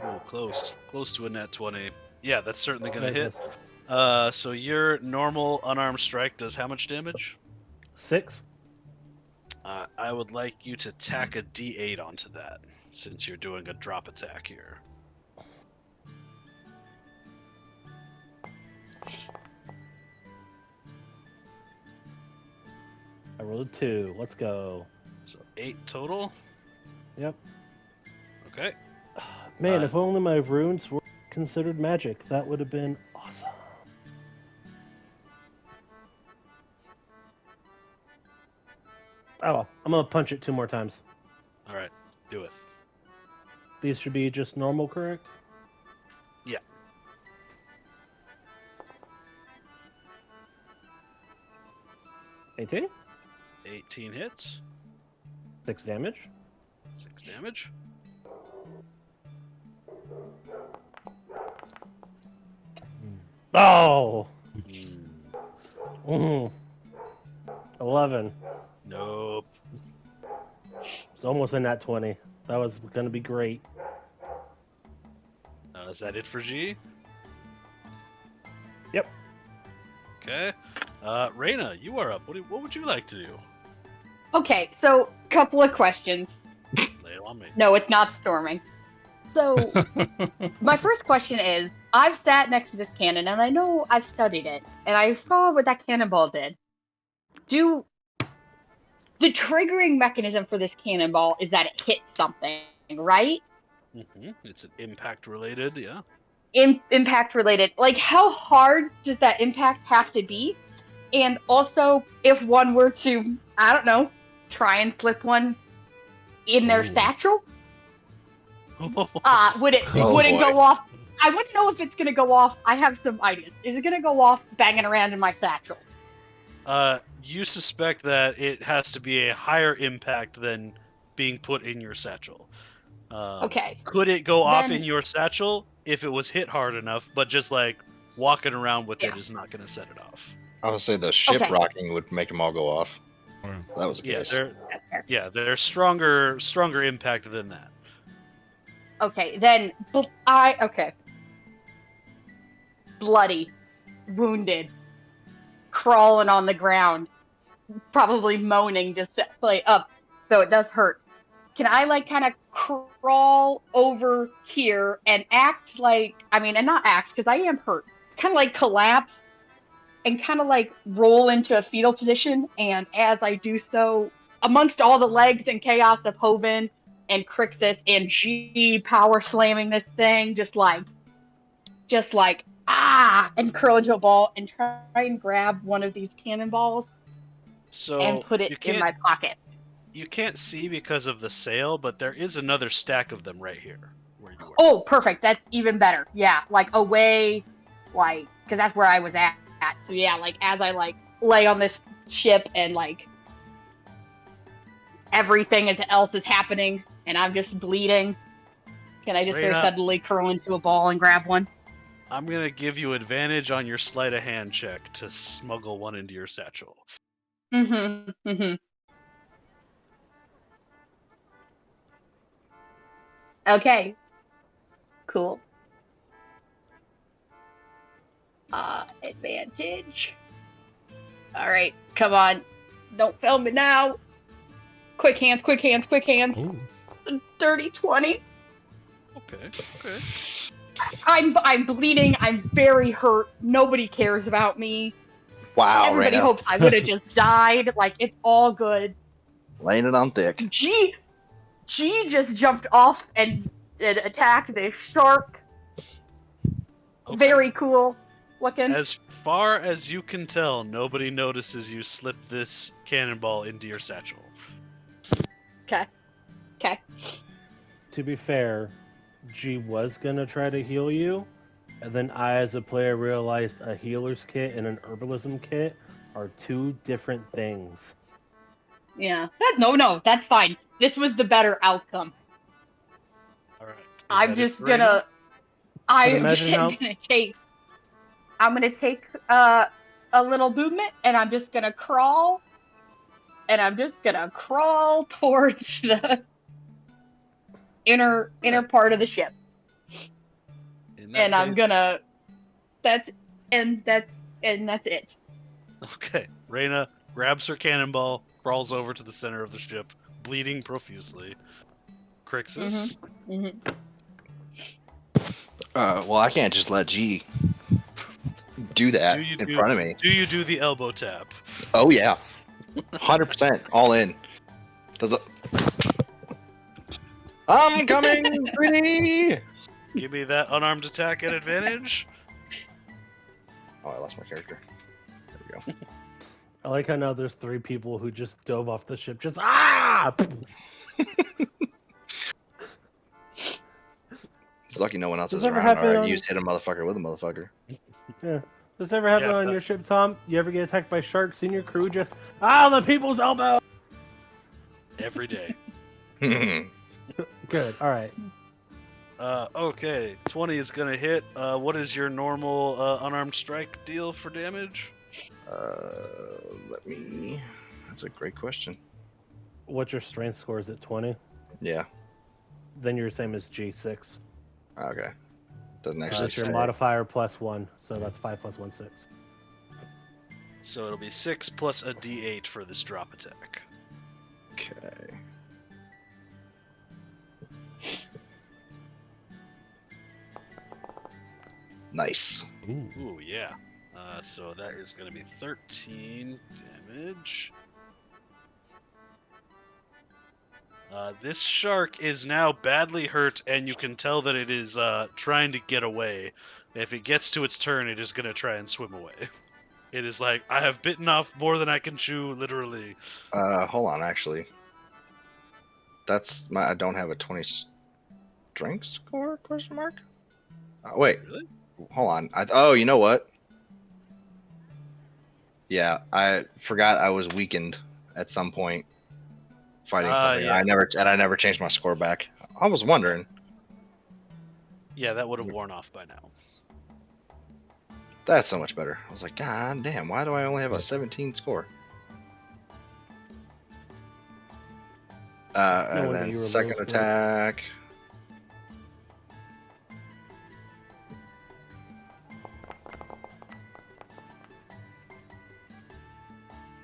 Oh, close to a net 20. Yeah, that's certainly gonna There it hit. is. So your normal unarmed strike does how much damage? 6. I would like you to tack a D8 onto that, since you're doing a drop attack here. I rolled a 2. Let's go. So 8 total. Yep. Okay. Man, Uh, if only my runes were considered magic, that would have been awesome. Oh, well, I'm gonna punch it 2 more times. All right. Do it. These should be just normal, correct? Yeah. AT? 18 hits. 6 damage. 6 damage. Oh! Hmm. Mm. 11. Nope. It's almost in that 20. That was going to be great. Is that it for G? Yep. Okay. Reyna, you are up. What would you like to do? Okay, so couple of questions. Lay it on me. No, it's not storming. So my first question is, I've sat next to this cannon and I know I've studied it and I saw what that cannonball did. The triggering mechanism for this cannonball is that it hits something, right? It's an impact related, yeah. Impact related. Like, how hard does that impact have to be? And also, if one were to, I don't know, try and slip one in their Ooh. satchel, would it Oh, would it boy. go off? I want to know if it's gonna go off. I have some ideas. Is it gonna go off banging around in my satchel? You suspect that it has to be a higher impact than being put in your satchel. Okay. Could it go off in Then your satchel if it was hit hard enough, but just like walking around with it Yeah. is not going to set it off? I would say the ship Okay. rocking would make them all go off. Yeah. That was the Yeah, case. that's fair. they're stronger impact than that. Okay, then okay. Bloody, wounded, crawling on the ground, probably moaning just to play up, so it does hurt. Can I like kind of crawl over here and act like, I mean, and not act because I am hurt, kind of like collapse and kind of like roll into a fetal position, and as I do so, amongst all the legs and chaos of Hoven and Crixus and G power slamming this thing, just like and curl into a ball and try and grab one of these cannonballs and So put it in my pocket. you can't see because of the sail, but there is another stack of them right here where you are. Oh, perfect. That's even better. Yeah, like away, like, because that's where I was at. So yeah, like as I like lay on this ship and like everything else is happening and I'm just bleeding, can I just very Reyna, suddenly curl into a ball and grab one? I'm gonna give you advantage on your sleight of hand check to smuggle one into your satchel. Mm-hmm. Mm-hmm. Okay. Cool. Advantage. All right, come on. Don't fail me now. Quick hands, quick hands, quick hands. Ooh. Dirty 20. Okay. Okay. I'm bleeding. I'm very hurt. Nobody cares about me. Wow, Everybody Reyna. hopes I would have just died. Like, it's all good. Laying it on thick. G just jumped off and attacked the shark. Okay. Very cool looking. As far as you can tell, nobody notices you slip this cannonball into your satchel. Okay. Okay. To be fair, G was going to try to heal you, and then I, as a player, realized a healer's kit and an herbalism kit are 2 different things. Yeah. No, that's fine. This was the better outcome. All right. I'm just gonna. I'm imagine just how- gonna take. I'm gonna take a little movement, and I'm just gonna crawl. And I'm just gonna crawl towards the inner part of the ship. And I'm gonna. That's it. Okay. Reyna grabs her cannonball, crawls over to the center of the ship, bleeding profusely. Crixus. Mm-hmm. Well, I can't just let G do that in front of me. Do you do the elbow tap? Oh yeah, 100% all in. Does it? I'm coming, pretty. Give me that unarmed attack at advantage. Oh, I lost my character. There we go. I like how now there's 3 people who just dove off the ship, just It's lucky no one else Does is ever around. happen Alright, on- you just hit a motherfucker with a motherfucker. Yeah. Does this ever happen Yes, on that- your ship, Tom? You ever get attacked by sharks in your crew? Just the people's elbow. every day. Good. All right. Okay, 20 is gonna hit. What is your normal unarmed strike deal for damage? Let me. That's a great question. What's your strength score? Is it 20? Yeah. Then you're the same as G6. Okay. Doesn't actually It's your say. modifier +1, so that's 5 + 1, 6. So it'll be 6 plus a d8 for this drop attack. Okay. Nice. Ooh. Ooh, yeah. So that is going to be 13 damage. This shark is now badly hurt, and you can tell that it is trying to get away. If it gets to its turn, it is going to try and swim away. It is like, I have bitten off more than I can chew, literally. Hold on. Actually, that's my. I don't have a 20 strength score? Question mark. Wait. Really? Hold on. Oh, you know what? Yeah, I forgot I was weakened at some point fighting something. Yeah. I never changed my score back. I was wondering. Yeah, that would have worn off by now. That's so much better. I was like, God damn, why do I only have a 17 score? And wonder then you were second low score. attack.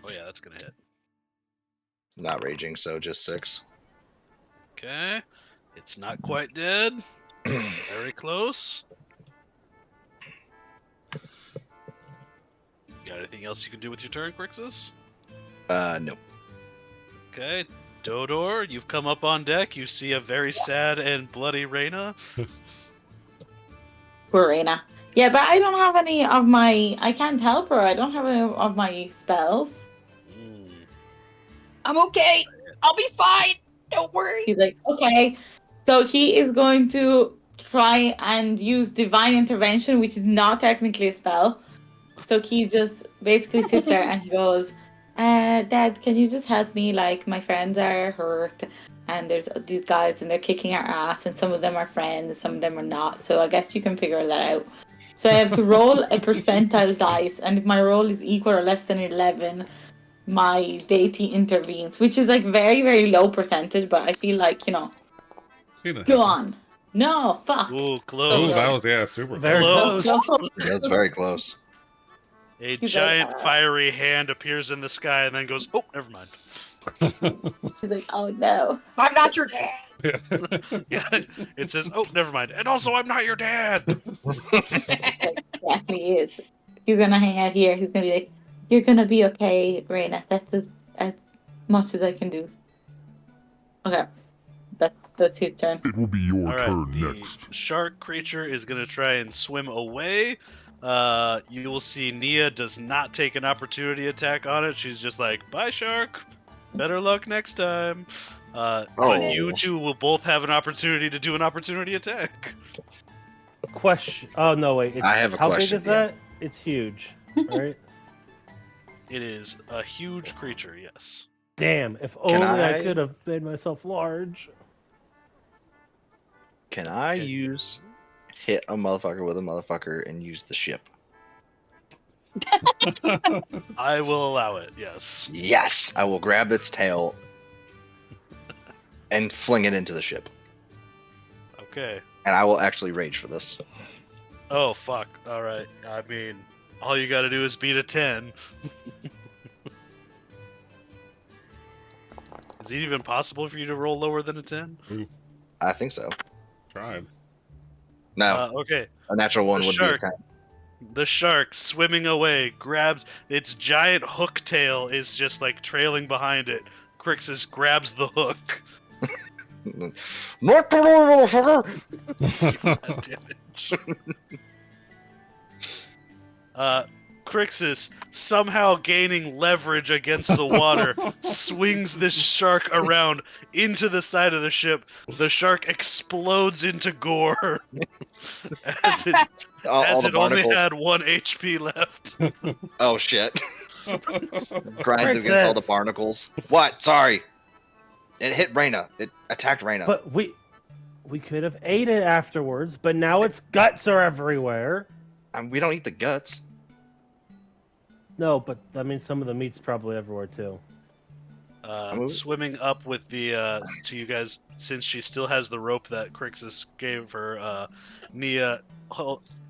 Oh yeah, that's going to hit. Not raging, so just 6. Okay. It's not quite dead. Very close. Got anything else you can do with your turn, Crixus? No. Okay. Dodor, you've come up on deck. You see a very sad and bloody Reyna. Poor Reina. Yeah, but I don't have any of my. I can't help her. I don't have any of my spells. Mm. I'm okay. I'll be fine. Don't worry. He's like, okay. So he is going to try and use divine intervention, which is not technically a spell. So he just basically sits there and he goes, Dad, can you just help me? Like, my friends are hurt, and there's these guys, and they're kicking our ass, and some of them are friends, some of them are not. So I guess you can figure that out. So I have to roll a percentile dice, and if my roll is equal or less than 11, my deity intervenes, which is like very, very low percentage, but I feel like, Seen it go happen. on. No, fuck. Ooh, Ooh, close. that was super Very close. Close. That's very close. A He's giant like, fiery hand appears in the sky and then goes, oh, never mind. He's like, oh no. I'm not your dad. Yeah, it says, oh, never mind. And also, I'm not your dad. Like, yeah, he is. He's gonna hang out here. He's gonna be like, you're gonna be okay, Reina. That's as much as I can do. Okay. That's his turn. It will be your All right, turn the next. shark creature is going to try and swim away. You will see Nia does not take an opportunity attack on it. She's just like, bye, shark. Better luck next time. But you two will both have an opportunity to do an opportunity attack. Question. Oh, no, wait. It's, I have a how question, big is that? It's huge, right? It is a huge creature, yes. Damn, if Can only I I- could have made myself large. Can I Okay. use hit a motherfucker with a motherfucker and use the ship? I will allow it, yes. Yes! I will grab its tail and fling it into the ship. Okay. And I will actually rage for this. Oh, fuck. All right. I mean, all you got to do is beat a 10. Is it even possible for you to roll lower than a 10? I think so. Tried. No, Okay. a natural one the would shark. be a 10. The shark swimming away grabs its giant hook tail is just like trailing behind it. Crixus grabs the hook. Not today, motherfucker! God damn it. Crixus, somehow gaining leverage against the water, swings this shark around into the side of the ship. The shark explodes into gore as it, all as the it only barnacles. had 1 HP left. Oh shit. Grinds against all the Princess. barnacles. What? Sorry. It hit Reyna. It attacked Reyna. But we could have ate it afterwards, but now its guts are everywhere. We don't eat the guts. No, but I mean some of the meat's probably everywhere too. Swimming up with the to you guys, since she still has the rope that Crixus gave her, Nia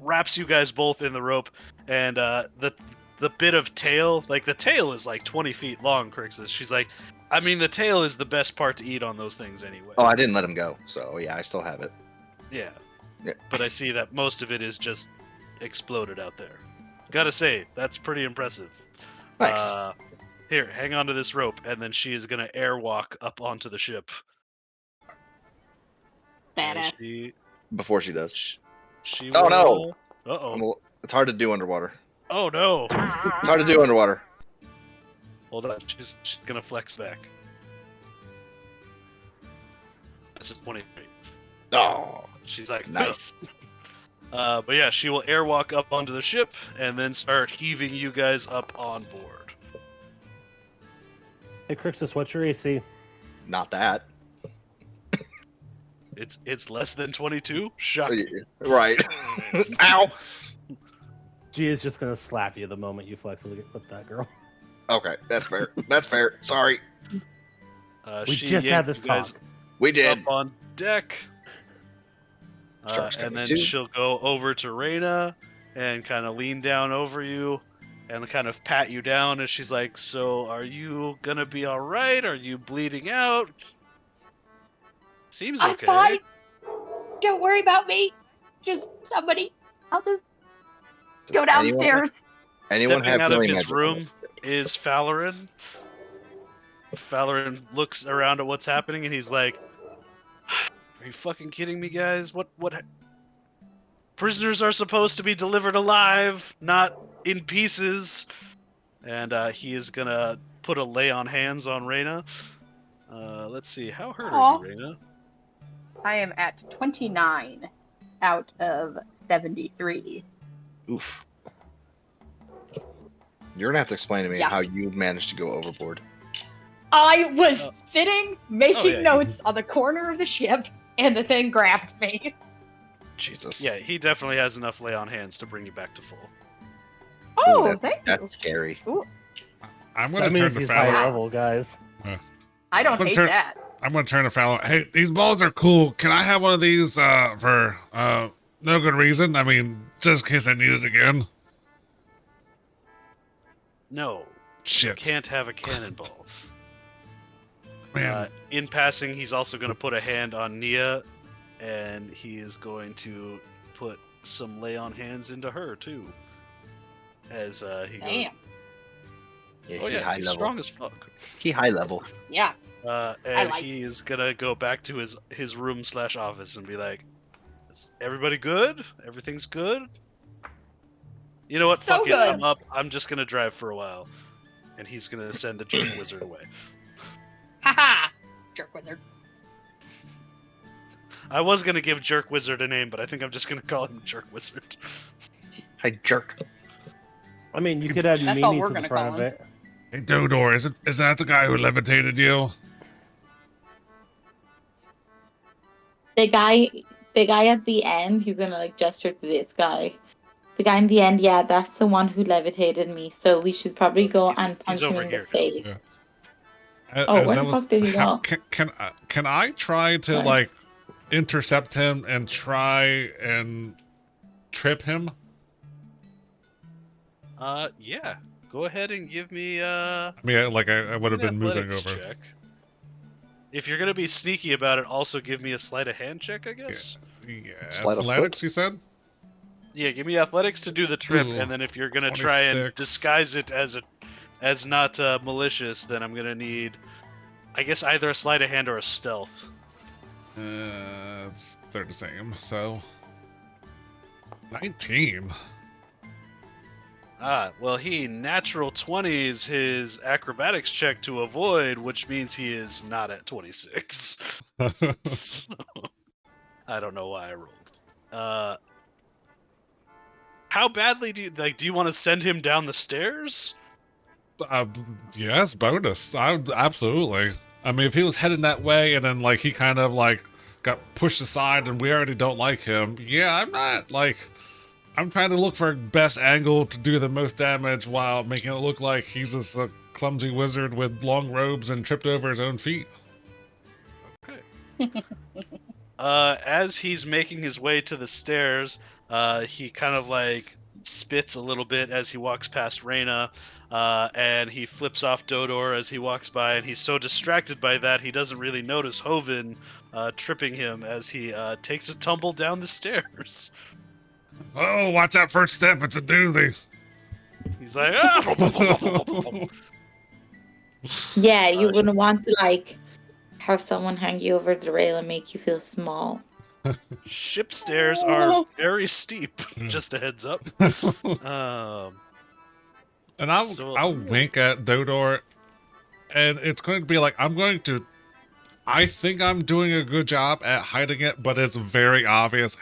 wraps you guys both in the rope, and the bit of tail, like the tail is like 20 feet long, Crixus. She's like, I mean, the tail is the best part to eat on those things anyway. Oh, I didn't let him go, so yeah, I still have it. Yeah. Yeah. But I see that most of it is just exploded out there. Gotta say, that's pretty impressive. Nice. Here, hang on to this rope, and then she is gonna airwalk up onto the ship. Badass. Before she does. She Oh, will... no! Uh-oh. It's hard to do underwater. Oh, no! It's hard to do underwater. Hold on, she's gonna flex back. This is 23. Oh, She's like, nice. but yeah, she will airwalk up onto the ship, and then start heaving you guys up on board. Hey Crixus, what's your AC? Not that. It's less than 22? Shocking. Right. Ow! G is just gonna slap you the moment you flex with that girl. Okay, that's fair. That's fair. Sorry. We She just had yanked this you guys talk. We did. up on deck. Shark's And coming then too. she'll go over to Reyna and kind of lean down over you and kind of pat you down. And she's like, so are you going to be all right? Are you bleeding out? Seems I'm okay. fine. Don't worry about me. Just somebody. I'll just go downstairs. Anyone Stepping have out of healing his magic on room this? is Falarin. Falarin looks around at what's happening and he's like, are you fucking kidding me, guys? What? Prisoners are supposed to be delivered alive, not in pieces. And he is gonna put a lay on hands on Reyna. Let's see, how hurt are you, Reyna? I am at 29 out of 73. Oof. You're gonna have to explain to me Yeah. how you managed to go overboard. I was Oh. sitting making yeah, notes on the corner of the ship, and the thing grabbed me. Jesus. Yeah, he definitely has enough lay on hands to bring you back to full. Oh, that's, thank you. That's scary. I'm That gonna turn means to he's high Fallon. level, guys. I don't I'm gonna hate turn- that. I'm gonna turn to Fallon. Hey, these balls are cool. Can I have one of these for no good reason? I mean, just in case I need it again. No, Shit. can't have a cannonball. Man, In passing, he's also going to put a hand on Nia, and he is going to put some lay on hands into her too. As he goes, Damn. Yeah, oh he yeah, high he's level. strong as fuck. He high level. Yeah. And like he is gonna go back to his room / office and be like, "Is everybody good? Everything's good? You know what? So Fuck it. good. I'm up. I'm just gonna drive for a while." And he's gonna send the jerk wizard away. Haha. Jerk wizard. I was gonna give jerk wizard a name, but I think I'm just gonna call him jerk wizard. Hi, jerk. I mean, you could add That's all meaning we're to the gonna front call of it. hey, Dodor, is that the guy who levitated you? The guy at the end, he's gonna like gesture to this guy. The guy in the end, yeah, that's the one who levitated me. So we should probably go He's- and he's punch him over in here. the face. Yeah. Oh, As where that the was- fuck did he how- go? Can I try to Sorry. like intercept him and try and trip him? Yeah. Go ahead and give me I mean, like I would have an been moving athletics over. check. If you're gonna be sneaky about it, also give me a sleight of hand check, I guess. Yeah, Sleight of athletics. You said. Yeah, give me athletics to do the trip, Ooh, and then if you're gonna try and 26. disguise it as not malicious, then I'm gonna need, I guess, either a sleight of hand or a stealth. They're the same. So 19. Well, he natural 20s his acrobatics check to avoid, which means he is not at 26. So, I don't know why I rolled. How badly do you want to send him down the stairs? Yes, bonus. Absolutely. I mean, if he was heading that way and then like he kind of like got pushed aside and we already don't like him, yeah, I'm not like I'm trying to look for best angle to do the most damage while making it look like he's just a clumsy wizard with long robes and tripped over his own feet. Okay. As he's making his way to the stairs, he kind of like spits a little bit as he walks past Reyna, and he flips off Dodor as he walks by, and he's so distracted by that he doesn't really notice Hoven tripping him as he takes a tumble down the stairs. Oh, watch that first step, it's a doozy. He's like, ah! Yeah, you Sh- wouldn't want to like have someone hang you over the rail and make you feel small. Ship stairs are very steep. Just a heads up. And I'll So- I'll wink at Dodor, and it's going to be like I think I'm doing a good job at hiding it, but it's very obvious.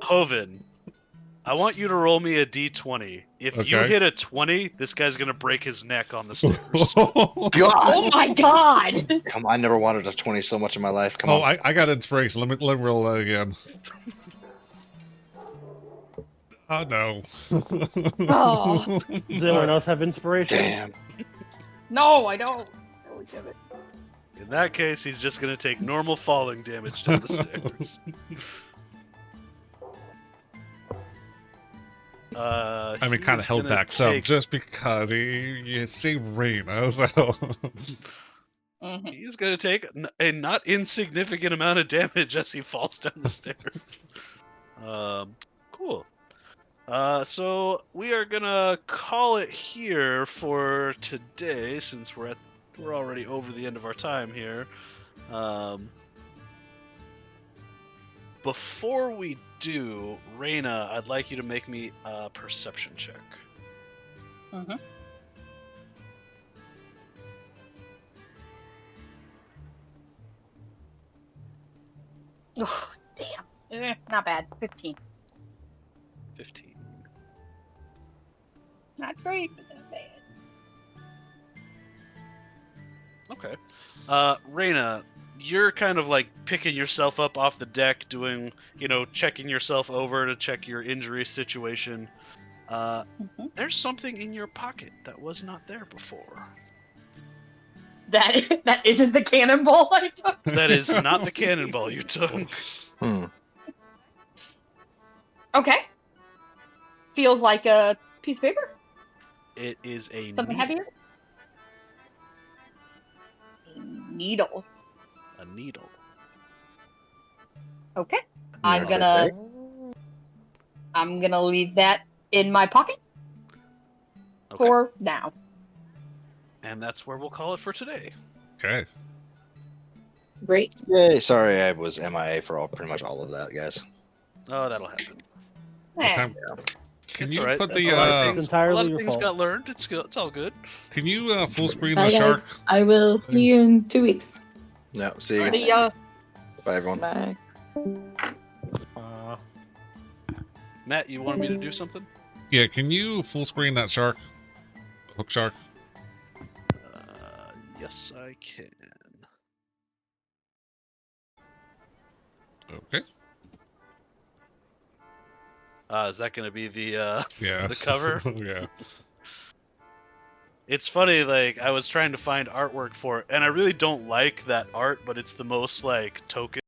Hoven, I want you to roll me a d20. If you Okay. hit a 20, this guy's gonna break his neck on the stairs. Oh God! my god! Come on, I never wanted a 20 so much in my life. Come Oh, on. I got inspiration. Let me roll that again. Oh no. Oh Does anyone else have inspiration? Damn. no, I don't. Oh, damn it. In that case, he's just gonna take normal falling damage down the stairs. I mean, kind of held back some just because you see Reyna, so. Mhm. He's gonna take a not insignificant amount of damage as he falls down the stairs. Cool. So we are gonna call it here for today, since we're already over the end of our time here. Before we do, Reyna, I'd like you to make me a perception check. Mhm. Oh, damn. Not bad. 15. 15. Not great, but not bad. Okay. Reyna, you're kind of like picking yourself up off the deck, doing, checking yourself over to check your injury situation. There's something in your pocket that was not there before. That isn't the cannonball I took. That is not the cannonball you took. Okay. Feels like a piece of paper. It is a Something heavier. A needle. A needle. Okay. Okay. I'm gonna leave that in my pocket Okay. for now. And that's where we'll call it for today. Okay. Great. Yay, sorry I was MIA for pretty much all of that, guys. Oh, that'll happen. Eh. Can It's you all right. put A the lot of It's things, entirely a lot of your things fault. got learned. It's good. It's all good. can you full screen Bye, the guys. shark? I will see you in 2 weeks. No, see you. The Bye, everyone. Bye. Matt, you wanted me to do something? Yeah, can you full screen that shark? Hook shark. Yes, I can. Okay. Is that going to be the Yeah. the cover? Yeah. It's funny, like I was trying to find artwork for it, and I really don't like that art, but it's the most like token